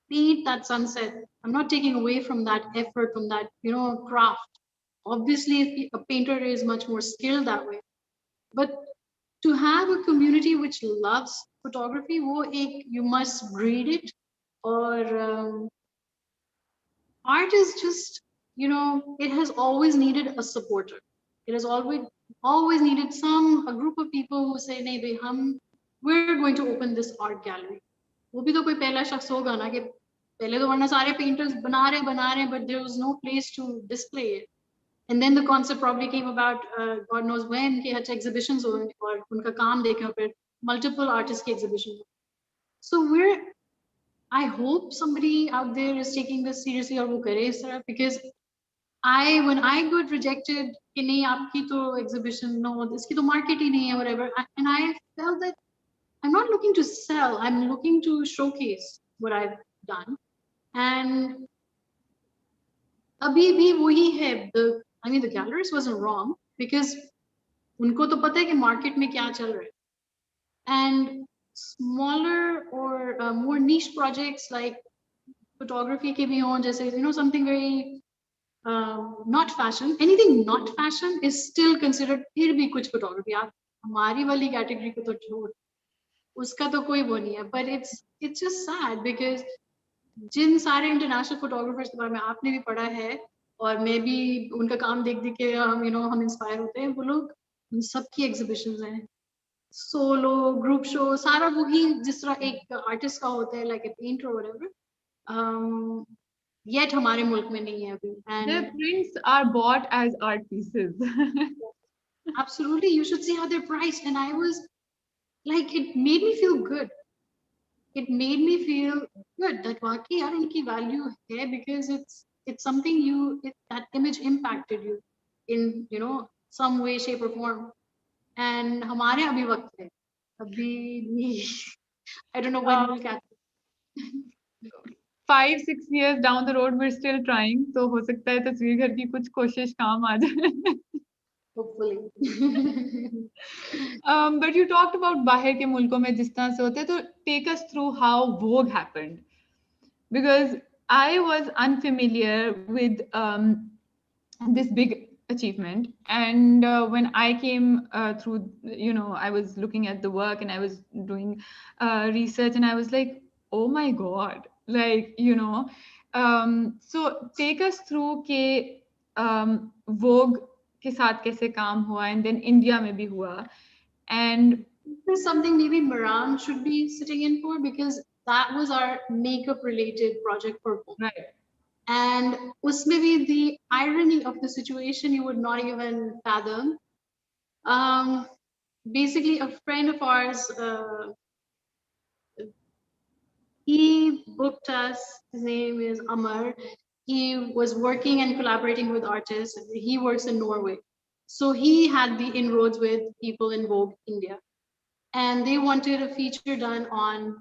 paint that sunset. I'm not taking away from that effort, from that, craft. Obviously, a painter is much more skilled that way. But to have a community which loves photography, you must breed it. Or art is just, it has always needed a supporter. It has always needed a group of people who say, "Nahi, bhai, we're going to open this art gallery." वो भी तो कोई पहला शख्स होगा ना कि पहले तो वरना सारे painters बना रहे, but there was no place to display it. And then the concept probably came about, God knows when, कि अच्छा exhibitions हो और उनका काम देखें और फिर multiple artists के exhibitions. So I hope somebody out there is taking this seriously और वो करे इस तरह, because when I got rejected कि नहीं आपकी तो exhibition, no, इसकी तो market ही नहीं है, whatever, and I felt that I'm not looking to sell, I'm looking to showcase what I've done. And अभी भी वही है, the gallerist wasn't wrong, because उनको तो पता है कि market में क्या चल रहा है. And smaller or more niche projects like photography के भी हों, जैसे, something very not fashion, anything not fashion is still considered फिर भी कुछ photography. आप हमारी वाली category को तो छोड़, उसका तो कोई वो नहीं है. But it's just sad, because जिन सारे इंटरनेशनल फोटोग्राफर्स के बारे में आपने भी पढ़ा है और मैं भी उनका काम देख देख के हम इंस्पायर होते हैं, वो लोग सबकी एग्जीबिशंस हैं, सोलो, ग्रुप शो, सारा वही जिस तरह एक आर्टिस्ट का होता है, लाइक ए पेंटर और व्हाटएवर, येट हमारे मुल्क में नहीं है अभी. Their prints are bought as art pieces. Absolutely, you should see how they're priced. And I was like, it made me feel good. It made me feel good that waki yaar unki value hai, because it's something that image impacted you in some way, shape or form. And हमारे अभी वक्त है, अभी I don't know when we'll catch it. 5-6 years down the road we're still trying, तो हो सकता है तस्वीर घर की कुछ कोशिश काम आ जाए. Hopefully. But you talked about बाहर के मुल्कों में जिस तरह से होते हैं, तो take us through how Vogue happened, because I was unfamiliar with this big achievement, and when I came through, I was looking at the work and I was doing research, and I was like, oh my god, like, so take us through के Vogue के साथ कैसे काम हुआ, and then India में भी हुआ. And this is something maybe Maram should be sitting in for, because that was our makeup related project for Vogue. Right. And usme bhi the irony of the situation you would not even fathom. Um, Basically, a friend of ours, he booked us. His name is Amar. He was working and collaborating with artists. He works in Norway. So he had the inroads with people in Vogue India. And they wanted a feature done on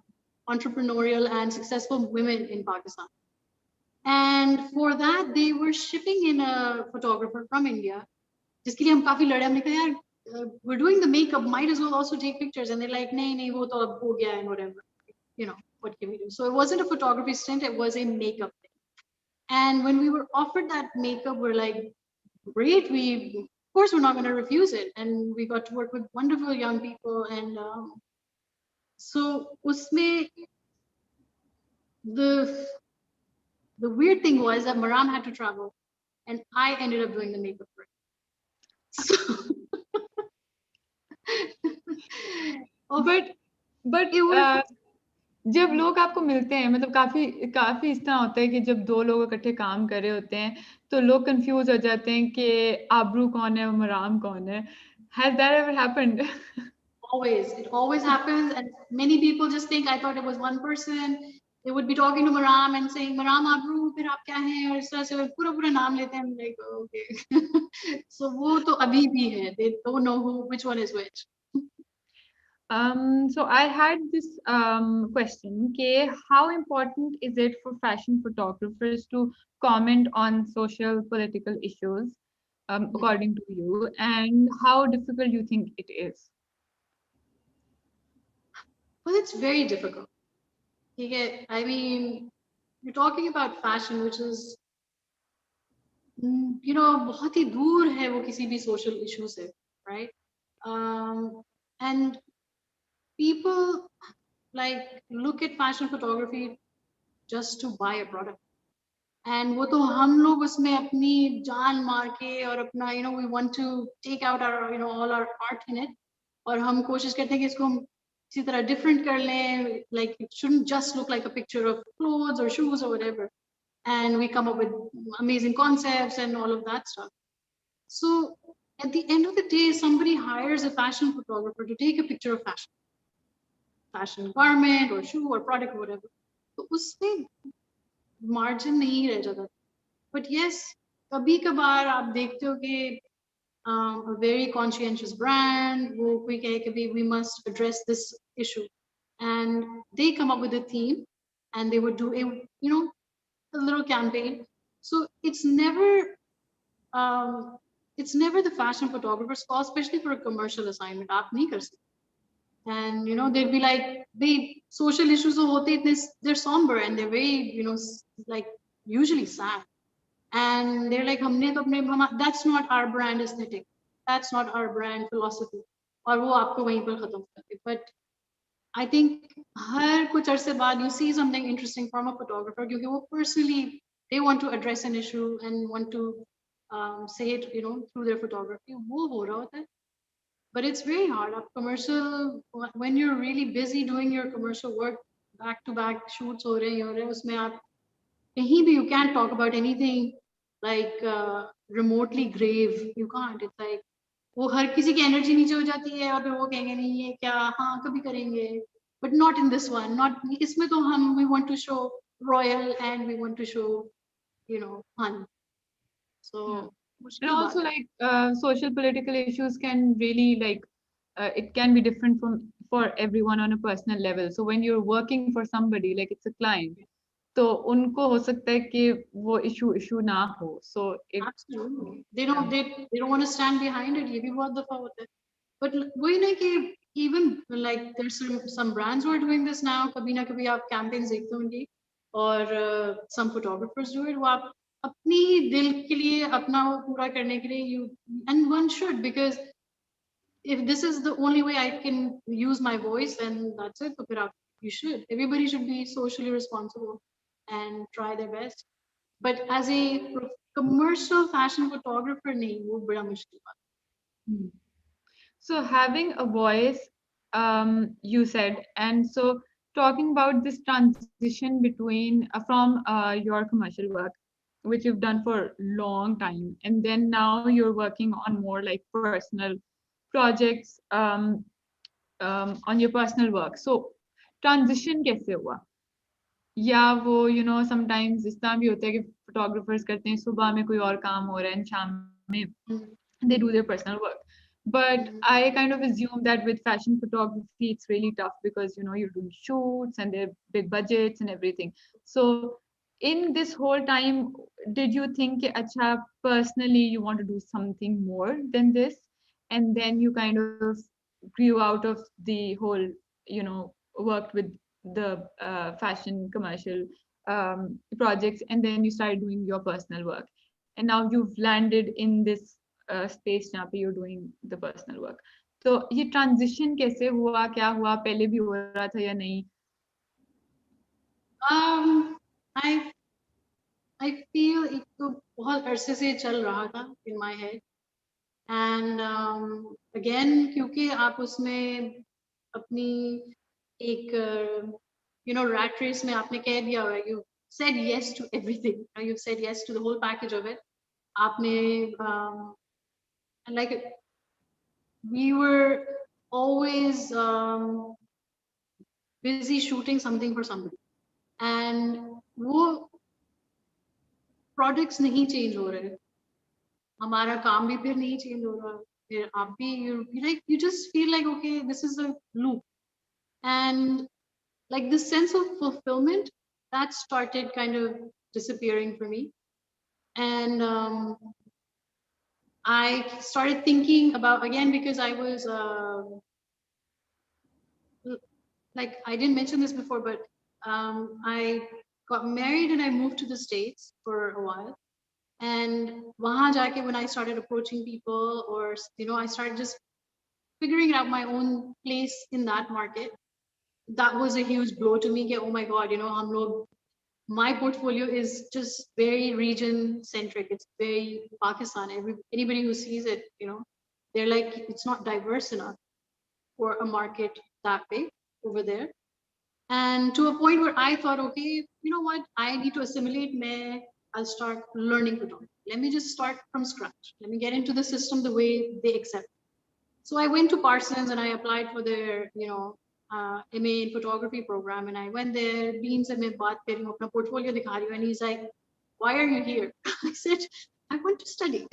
entrepreneurial and successful women in Pakistan. And for that, they were shipping in a photographer from India. जिसके लिए हम काफी लड़े हमने कहा यार we're doing the makeup, might as well also take pictures, and they're like नहीं वो तो अब हो गया and whatever, you know, what can we do? So it wasn't a photography stint, it was a makeup thing. And when we were offered that makeup, we're like, great, we of course we're not going to refuse it, and we got to work with wonderful young people. And so usme the the weird thing was that Maram had to travel, and I ended up doing the makeup for it. So, but it was जब लोग आपको मिलते हैं मतलब काफी काफी इस तरह होता है कि जब दो लोग इकट्ठे काम कर रहे होते हैं तो लोग कंफ्यूज हो जाते हैं कि आबरू कौन है और मराम कौन है. Has that ever happened? it always happens, and many people just think I thought it was one person. They would be talking to Maram and saying Maram Abroo फिर आप क्या हैं, और इस तरह से पूरा पूरा नाम लेते हैं. I'm like, okay. So वो तो अभी भी है, they don't know which one is which. So I had this question, okay, how important is it for fashion photographers to comment on social political issues, according to you, and how difficult you think it is? Well, it's very difficult. I mean, you're talking about fashion, which is बहुत ही दूर है वो किसी भी social issue से, right? And people like look at fashion photography just to buy a product. And वो तो हम लोग उसमें अपनी जान मार के और अपना we want to take out our all our art in it, और हम कोशिश करते हैं कि इसको हम किसी तरह different कर लें, like it shouldn't just look like a picture of clothes or shoes or whatever, and we come up with amazing concepts and all of that stuff. So at the end of the day, somebody hires a fashion photographer to take a picture of fashion garment or shoe or product or whatever. तो उसमें margin नहीं रह जाता. But yes, कभी कभार आप देखते हो कि a very conscientious brand वो कोई कहे कि we must address this issue, and they come up with a theme and they would do a little campaign. So it's never the fashion photographer's fault, especially for a commercial assignment. आप नहीं कर सकते. And they'd be like, the social issues होते इतने, they're somber and they're very like usually sad, and they're like हमने तो अपने that's not our brand aesthetic, that's not our brand philosophy, और वो आपको वहीं पर खत्म करते. But I think हर कुछ अरसे बाद you see something interesting from a photographer क्योंकि वो personally they want to address an issue and want to say it through their photography. वो हो रहा होता है. But it's very hard. Commercial, when you're really busy doing your commercial work, back to back shoots हो रहे हैं उसमें आप कहीं भी you can't talk about anything like remotely grave. You can't. It's like वो हर किसी की energy नीचे हो जाती है और फिर वो कहेंगे नहीं ये क्या, हाँ कभी करेंगे, but not in this one. Not इसमें तो हम we want to show royal and we want to show fun. So. Yeah. And also like social political issues can really like it can be different from for everyone on a personal level. So when you're working for somebody like it's a client, तो उनको हो सकता है कि वो issue ना हो. So it, absolutely they don't want to stand behind it. ये भी बहुत दफा होता है. But वही ना कि even like there's some brands who are doing this now. कभी ना कभी आप campaigns देखते होंगे और some photographers do it. वो आप अपनी दिल के लिए अपना वो पूरा करने के लिए you, and one should, because if this is the only way I can use my voice, then that's it. तो फिर आप you should, everybody should be socially responsible and try their best. But as a commercial fashion photographer नहीं, वो बड़ा मुश्किल बात. So having a voice, you said, and so talking about this transition between from your commercial work which you've done for a long time, and then now you're working on more like personal projects, on your personal work. So transition कैसे हुआ? या वो sometimes इस तरह भी होता है कि फोटोग्राफर्स करते हैं सुबह में कोई और काम हो रहा है, शाम में Mm, they do their personal work. But mm, I kind of assume that with fashion photography, it's really tough because you're doing shoots and they're big budgets and everything. So in this whole time, did you think, acha, personally, you want to do something more than this? And then you kind of grew out of the whole, worked with the fashion commercial projects, and then you started doing your personal work. And now you've landed in this space जहाँ पे you're doing the personal work. तो ये transition कैसे हुआ, क्या हुआ, पहले भी हो रहा था या नहीं? um, I I feel एक तो बहुत अरसे से चल रहा था in my head, and again क्योंकि आप उसमें अपनी एक rat race में आपने कह दिया हुआ है, you said yes to everything, you've said yes to the whole package of it. आपने and like we were always busy shooting something for somebody, and वो प्रोडक्ट्स नहीं चेंज हो रहे, हमारा काम भी फिर नहीं चेंज हो रहा, फिर आप भी you just feel like okay, this is a loop, and like this sense of fulfillment that started kind of disappearing for me. And I started thinking about, again, because I was like, I didn't mention this before, but I got married and I moved to the States for a while. And wahan jaake, when I started approaching people, or I started just figuring out my own place in that market, that was a huge blow to me. Oh my God, hum log, my portfolio is just very region centric. It's very Pakistan. Anybody who sees it, they're like, it's not diverse enough for a market that big over there. And to a point where I thought, okay, you know what? I need to assimilate. I'll start learning photography. Let me just start from scratch. Let me get into the system the way they accept. So I went to Parsons and I applied for their, MA in photography program. And I went there, Bean said, मैं बात कर रही हूँ, अपना portfolio दिखा रही हूँ. And he's like, why are you here? I said, I want to study.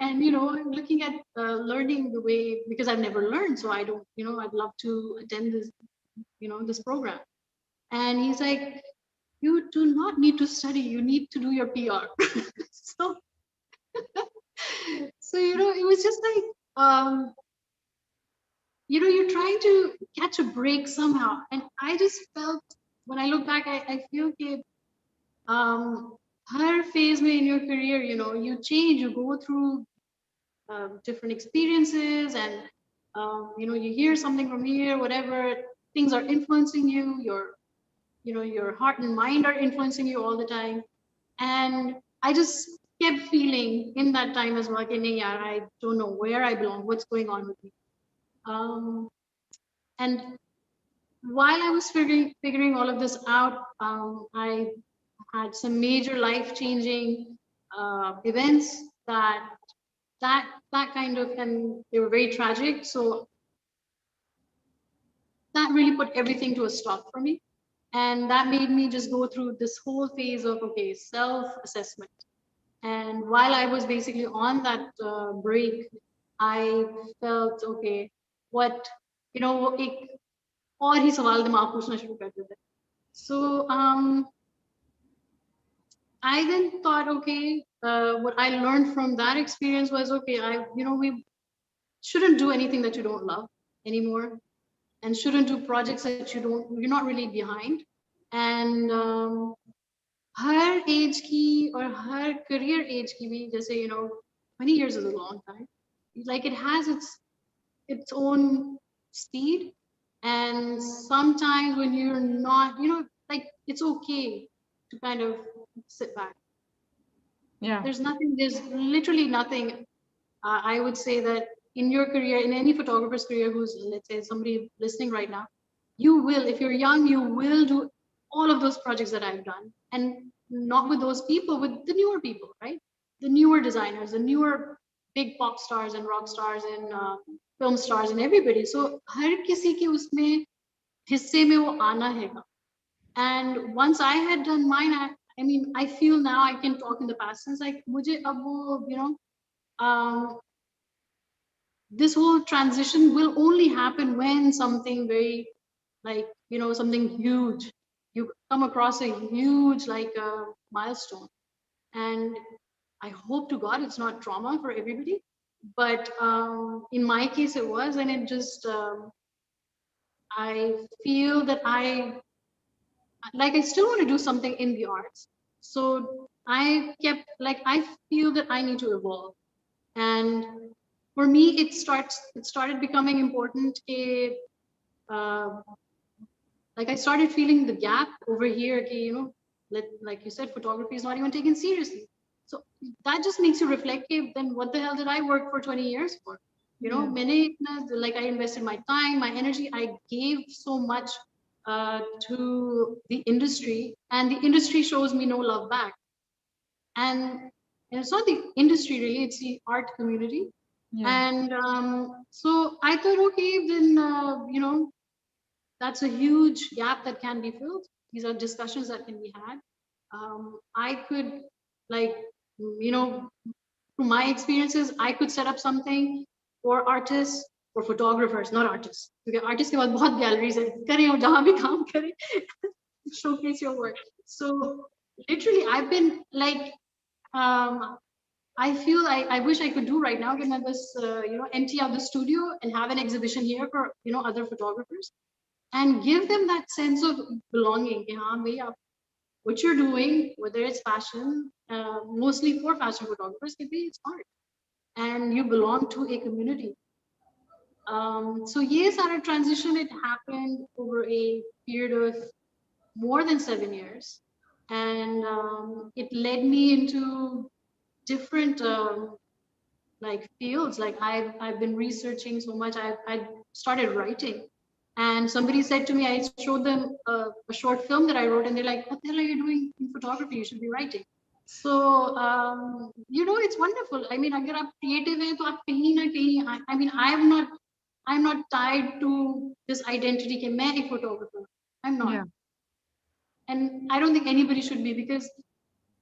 And, I'm looking at learning the way, because I've never learned. So I don't, I'd love to attend this, this program. And he's like, you do not need to study. You need to do your PR. so, so, it was just like, you're trying to catch a break somehow. And I just felt, when I look back, I feel that her phase in your career, you change, you go through different experiences, and you hear something from here, whatever, things are influencing you, your heart and mind are influencing you all the time. And I just kept feeling in that time as well, like, I don't know where I belong, what's going on with me. And while I was figuring all of this out, I had some major life-changing events that kind of, and they were very tragic. So that really put everything to a stop for me. And that made me just go through this whole phase of, okay, self-assessment. And while I was basically on that break, I felt, okay, what, एक और ही सवाल दिमाग पूछना शुरू कर देते. So I then thought, okay, what I learned from that experience was, okay, we shouldn't do anything that you don't love anymore, and shouldn't do projects that you're not really behind. And her age ki or her career age ki bhi, just 20 years is a long time. Like, it has its own speed. And sometimes when you're not, like, it's okay to kind of sit back. Yeah. There's literally nothing. I would say that in your career, in any photographer's career who's, let's say, somebody listening right now, you will, if you're young, you will do all of those projects that I've done, and not with those people, with the newer people, right? The newer designers, the newer big pop stars and rock stars and film stars and everybody. So हर किसी के उसमें हिस्से में वो आना हैगा. And once I had done mine, I mean, I feel now I can talk in the past tense. Like मुझे अब वो, this whole transition will only happen when something very, like, something huge, you come across a huge, like, milestone. And I hope to God it's not trauma for everybody, but in my case it was. And it just, I feel that I still want to do something in the arts. So I kept, like, I feel that I need to evolve. And for me, it started becoming important. Uh, like, I started feeling the gap over here. Like you said, photography is not even taken seriously. So that just makes you reflect. Then what the hell did I work for 20 years for? Many, like, I invested my time, my energy. I gave so much to the industry, and the industry shows me no love back. And it's not the industry really; it's the art community. Yeah. And so I thought, okay, then that's a huge gap that can be filled. These are discussions that can be had. I could, like, from my experiences, I could set up something for artists, for photographers, not artists. Because artists के बाद बहुत galleries हैं, करें और जहाँ भी काम करें, showcase your work. So literally, I've been like, I feel I wish I could do right now, can I just empty out the studio and have an exhibition here for other photographers, and give them that sense of belonging. कि हाँ भाई, आप what you're doing, whether it's fashion, mostly for fashion photographers, it's art, and you belong to a community. So yes, our transition, it happened over a period of more than 7 years, and it led me into different like fields. Like I've been researching so much. I started writing, and somebody said to me, I showed them a short film that I wrote, and they're like, "What the hell are you doing in photography? You should be writing." So it's wonderful. I mean, अगर आप creative हैं, तो आप कहीं ना कहीं. I mean, I'm not tied to this identity कि मैं एक photographer. I'm not. Yeah. And I don't think anybody should be, because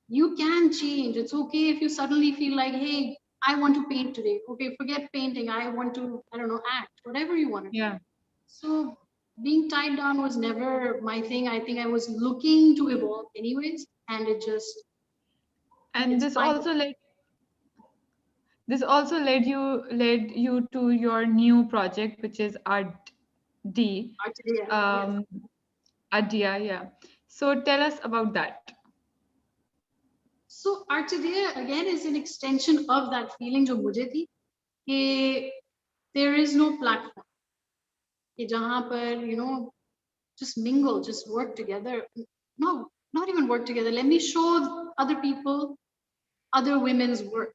you can change. It's okay if you suddenly feel like, hey, I want to paint today. Okay, forget painting. I want to, I don't know, act, whatever you want to do. Yeah. So being tied down was never my thing. I think I was looking to evolve anyways, and And it's this fine. also led you to your new project, which is Art D. Artidia, yes. Um, Adia, yeah. So tell us about that. So Artidia again is an extension of that feeling जो मुझे थी कि there is no platform कि जहाँ पर just mingle, just work together. No, not even work together. Let me show other people, other women's work.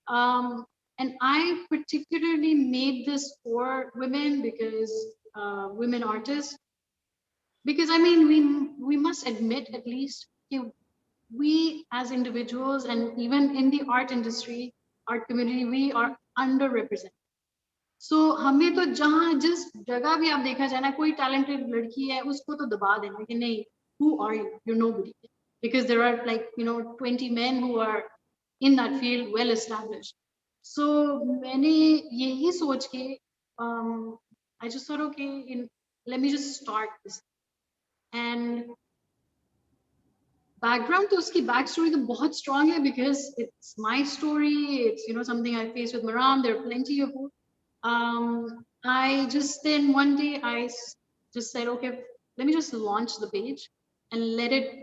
And I particularly made this for women because women artists. Because I mean, we must admit at least we as individuals, and even in the art industry, art community, we are underrepresented. सो हमें तो जहाँ जिस जगह भी आप देखा जाए ना, कोई टैलेंटेड लड़की है उसको तो दबा देना कि नहीं, who are you, you're nobody, because there are, like, 20 men who are in that field well established. So मैंने यही सोच के I just thought, okay, let me just start this. And background तो उसकी back story तो बहुत strong है, because it's my story. It's something I faced with Maram. There are plenty of I just then one day just said, okay, let me just launch the page and let it,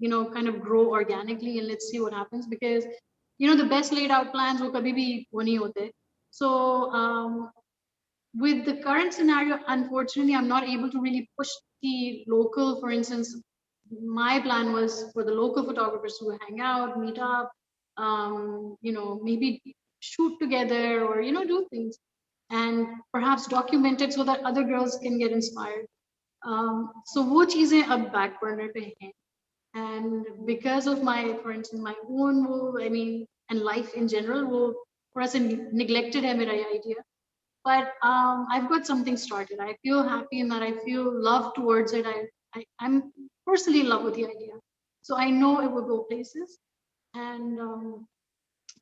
kind of grow organically, and let's see what happens, because the best laid out plans wo kabhi bhi wo nahi hote. So with the current scenario, unfortunately, I'm not able to really push the local. For instance, my plan was for the local photographers to hang out, meet up, maybe shoot together, or do things, and perhaps document it so that other girls can get inspired. So वो चीजें अब back burner पे हैं. And because of my, for instance, my own वो, I mean, and life in general, वो थोड़ा सा neglected है मेरा ये idea. But I've got something started. I feel happy in that. I feel love towards it. I'm personally in love with the idea. So I know it will go places. And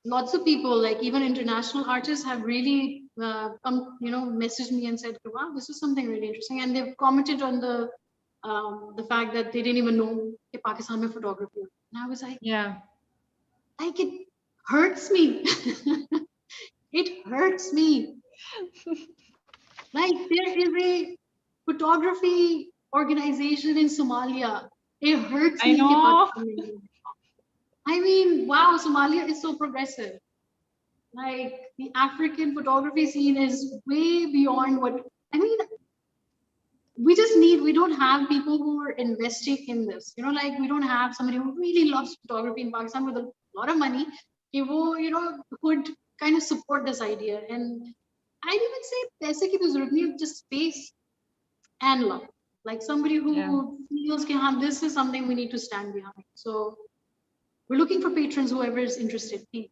lots of people, like even international artists, have really come, messaged me and said, "Wow, this is something really interesting." And they've commented on the fact that they didn't even know कि Pakistan में photography. And I was like, Yeah. like it hurts me. It hurts me. Like there is a photography organization in Somalia. It hurts I me कि know. Pakistan में. I mean, wow, Somalia is so progressive. Like the African photography scene is way beyond what, I mean, we don't have people who are investing in this. Like we don't have somebody who really loves photography in Pakistan with a lot of money, who, could kind of support this idea. And I'd even say paise ki bhi zarurat nahi, just space and love. Like somebody who feels that this is something we need to stand behind. So we're looking for patrons, whoever is interested, please.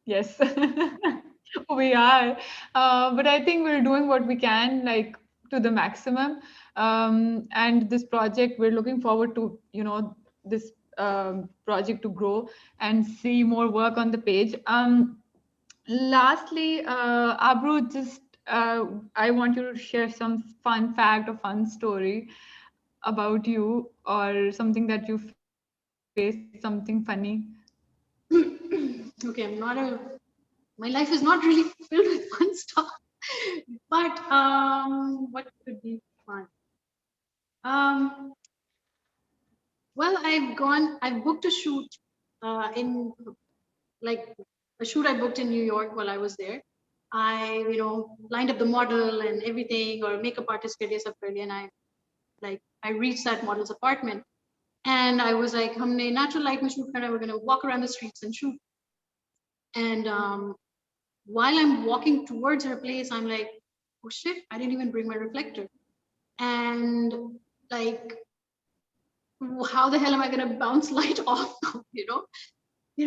Yes, we are. But I think we're doing what we can, like to the maximum. And this project, we're looking forward to, this project to grow and see more work on the page. Lastly, Abroo, just I want you to share some fun fact or fun story about you, or something that you faced, something funny. Okay, my life is not really filled with fun stuff, but what could be fun? Um, well, I've booked a shoot in, like, a shoot I booked in New York while I was there. I, lined up the model and everything, or makeup artist ke liye sab kar liya, and I reached that model's apartment, and I was like, "Humne natural light mein shoot karna hai, we're gonna walk around the streets and shoot." And while I'm walking towards her place, I'm like, "Oh shit, I didn't even bring my reflector." And like, how the hell am I gonna bounce light off now,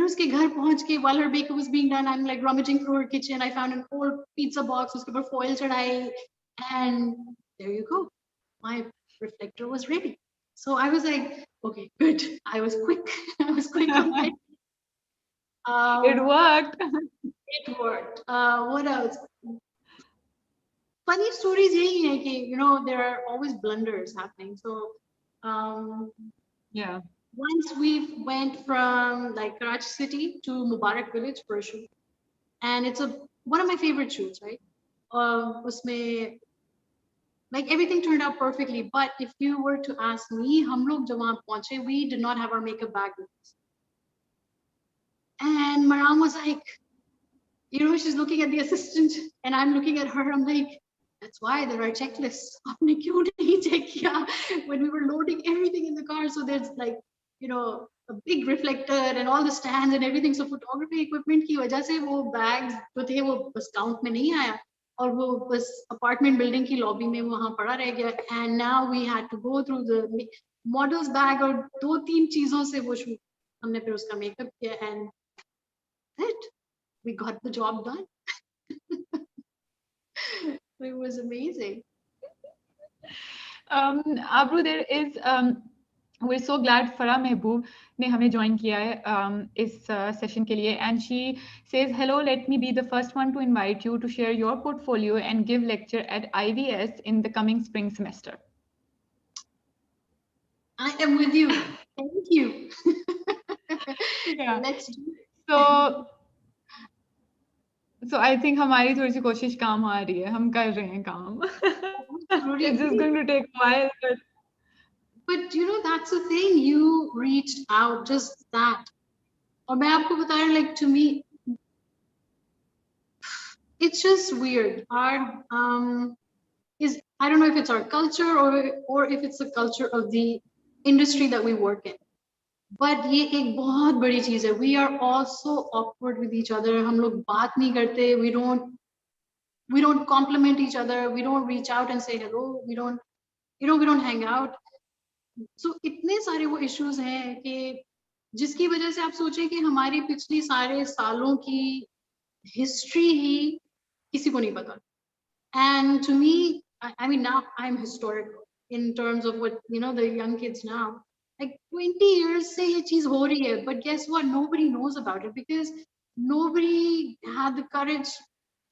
उसके घर पहुंच के, while her makeup was being done, I'm like rummaging through her kitchen. I found an old pizza box, उसके ऊपर foil चढ़ाई, and there you go. My reflector was ready. So I was like, okay, good. I was quick. I was quick on my. It worked. It worked. What else? Funny stories यही है कि there are always blunders happening. So Yeah. once we went from like Karachi city to Mubarak village for a shoot, and it's one of my favorite shoots, right? उसमें like everything turned out perfectly, but if you were to ask me, हम लोग जब वहाँ पहुँचे, we did not have our makeup bag with us. And Maram was like, she's looking at the assistant, and I'm looking at her. I'm like, that's why there are checklists. आपने क्यों नहीं check किया when we were loading everything in the car? So there's like, a big reflector and all the stands and everything. So photography equipment की वजह से वो bags जो थे वो बस count में नहीं आया, और वो बस apartment building की lobby में वहाँ पड़ा रह गया. And now we had to go through the model's bag और 2-3 चीजों से वो shoot हमने फिर उसका makeup किया, and it. We got the job done. It was amazing. Abroo, there is we're so glad Farah Mehboob ने हमें join किया है इस session के लिए, and she says, "Hello, let me be the first one to invite you to share your portfolio and give lecture at IVS in the coming spring semester." I am with you. Thank you. Yeah. Let's do it. So I think हमारी थोड़ी सी कोशिश काम आ रही है, हम कर रहे हैं काम. It's just going to take a while, but that's the thing. You reached out, just that. और मैं आपको बता रही, like, to me, it's just weird. Our I don't know if it's our culture or if it's the culture of the industry that we work in. But ये एक बहुत बड़ी चीज है. We are all so awkward with each other. हम लोग बात नहीं करते. We don't we don't compliment each other, we don't reach out and say hello, we don't, we don't hang out. So इतने सारे वो issues हैं कि जिसकी वजह से आप सोचें कि हमारी पिछली सारे सालों की history ही किसी को नहीं पता. And to me, I mean, now I'm historical in terms of what, the young kids now. Like 20 years से ये चीज हो रही है, but guess what? Nobody knows about it because nobody had the courage.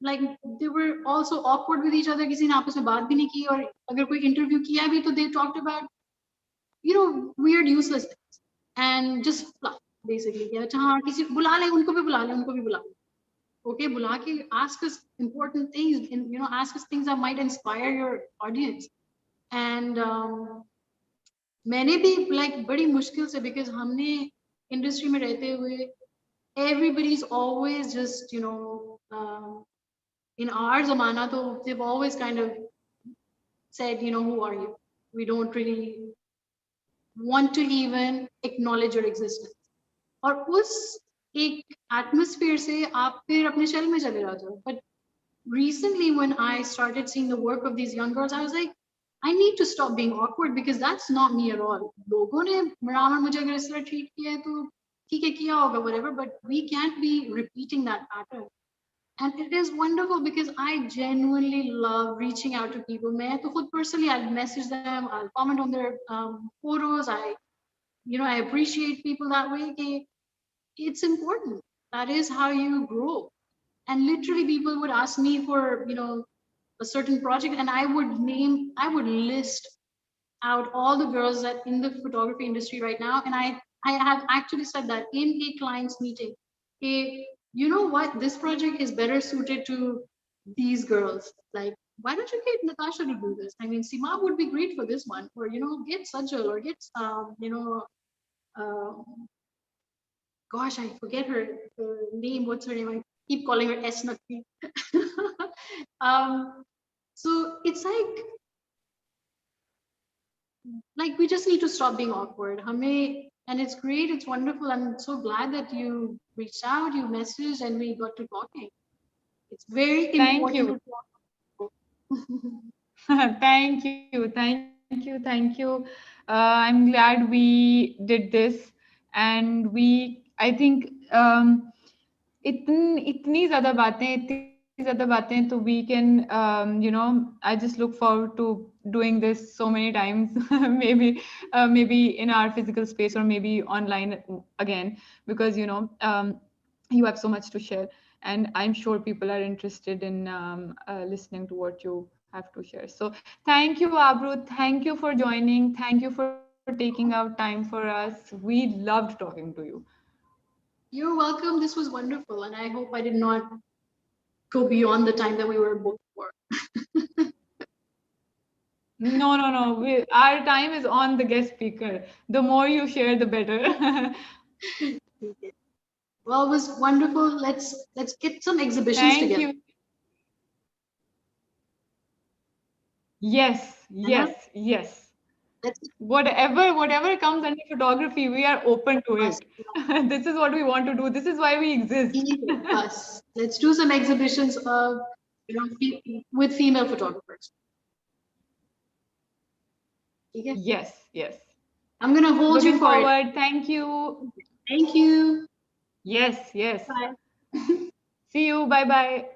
Like they were also awkward with each other. किसी ने आपस में बात भी नहीं की, और अगर कोई interview किया भी तो they talked about, weird useless things and just fluff basically. कि अच्छा हाँ किसी बुला ले, उनको भी बुला ले, उनको भी बुला ले. Okay, बुला के ask us important things, and ask us things that might inspire your audience. And मैंने भी like बड़ी मुश्किल से, because हमने industry में रहते हुए everybody's always just in our zamana तो they've always kind of said, who are you? We don't really want to even acknowledge your existence. और उस एक atmosphere से आप फिर अपने shell में चले जाते हो. But recently, when I started seeing the work of these young girls, I was like, I need to stop being awkward because that's not me at all. लोगों ने नॉर्मल मुझे अगर इस तरह treat किया है तो ठीक है किया होगा, whatever, but we can't be repeating that pattern. And it is wonderful because I genuinely love reaching out to people. मैं तो खुद personally, I'll message them, I'll comment on their photos. I appreciate people that way. कि it's important. That is how you grow. And literally people would ask me for a certain project, and I would list out all the girls that in the photography industry right now, and I have actually said that in a client's meeting, hey, you know what, this project is better suited to these girls. Like, why don't you get Natasha to do this? I mean, Sima would be great for this one, or get Sajal, or get um, gosh, I forget her name. What's her name? I keep calling her S Nakti. So it's like we just need to stop being awkward. And it's great. It's wonderful. I'm so glad that you reached out, you messaged, and we got to talking. It's very important to talk. Thank you. I'm glad we did this, and I think इतनी ज़्यादा बातें तो we can I just look forward to doing this so many times, maybe in our physical space or maybe online again, because you have so much to share, and I'm sure people are interested in listening to what you have to share. So thank you, Abroo. Thank you for joining. Thank you for taking out time for us. We loved talking to you. You're welcome. This was wonderful, and I hope I did not go beyond the time that we were booked for. No. Our time is on the guest speaker. The more you share, the better. Well, it was wonderful. Let's get some exhibitions Thank together. you. Yes. Whatever comes under photography, we are open to it. This is what we want to do. This is why we exist. Us. Let's do some exhibitions of with female photographers. Okay? Yes. I'm gonna hold Looking you for forward. it. Thank you. Thank you. Yes. Bye. See you. Bye. Bye.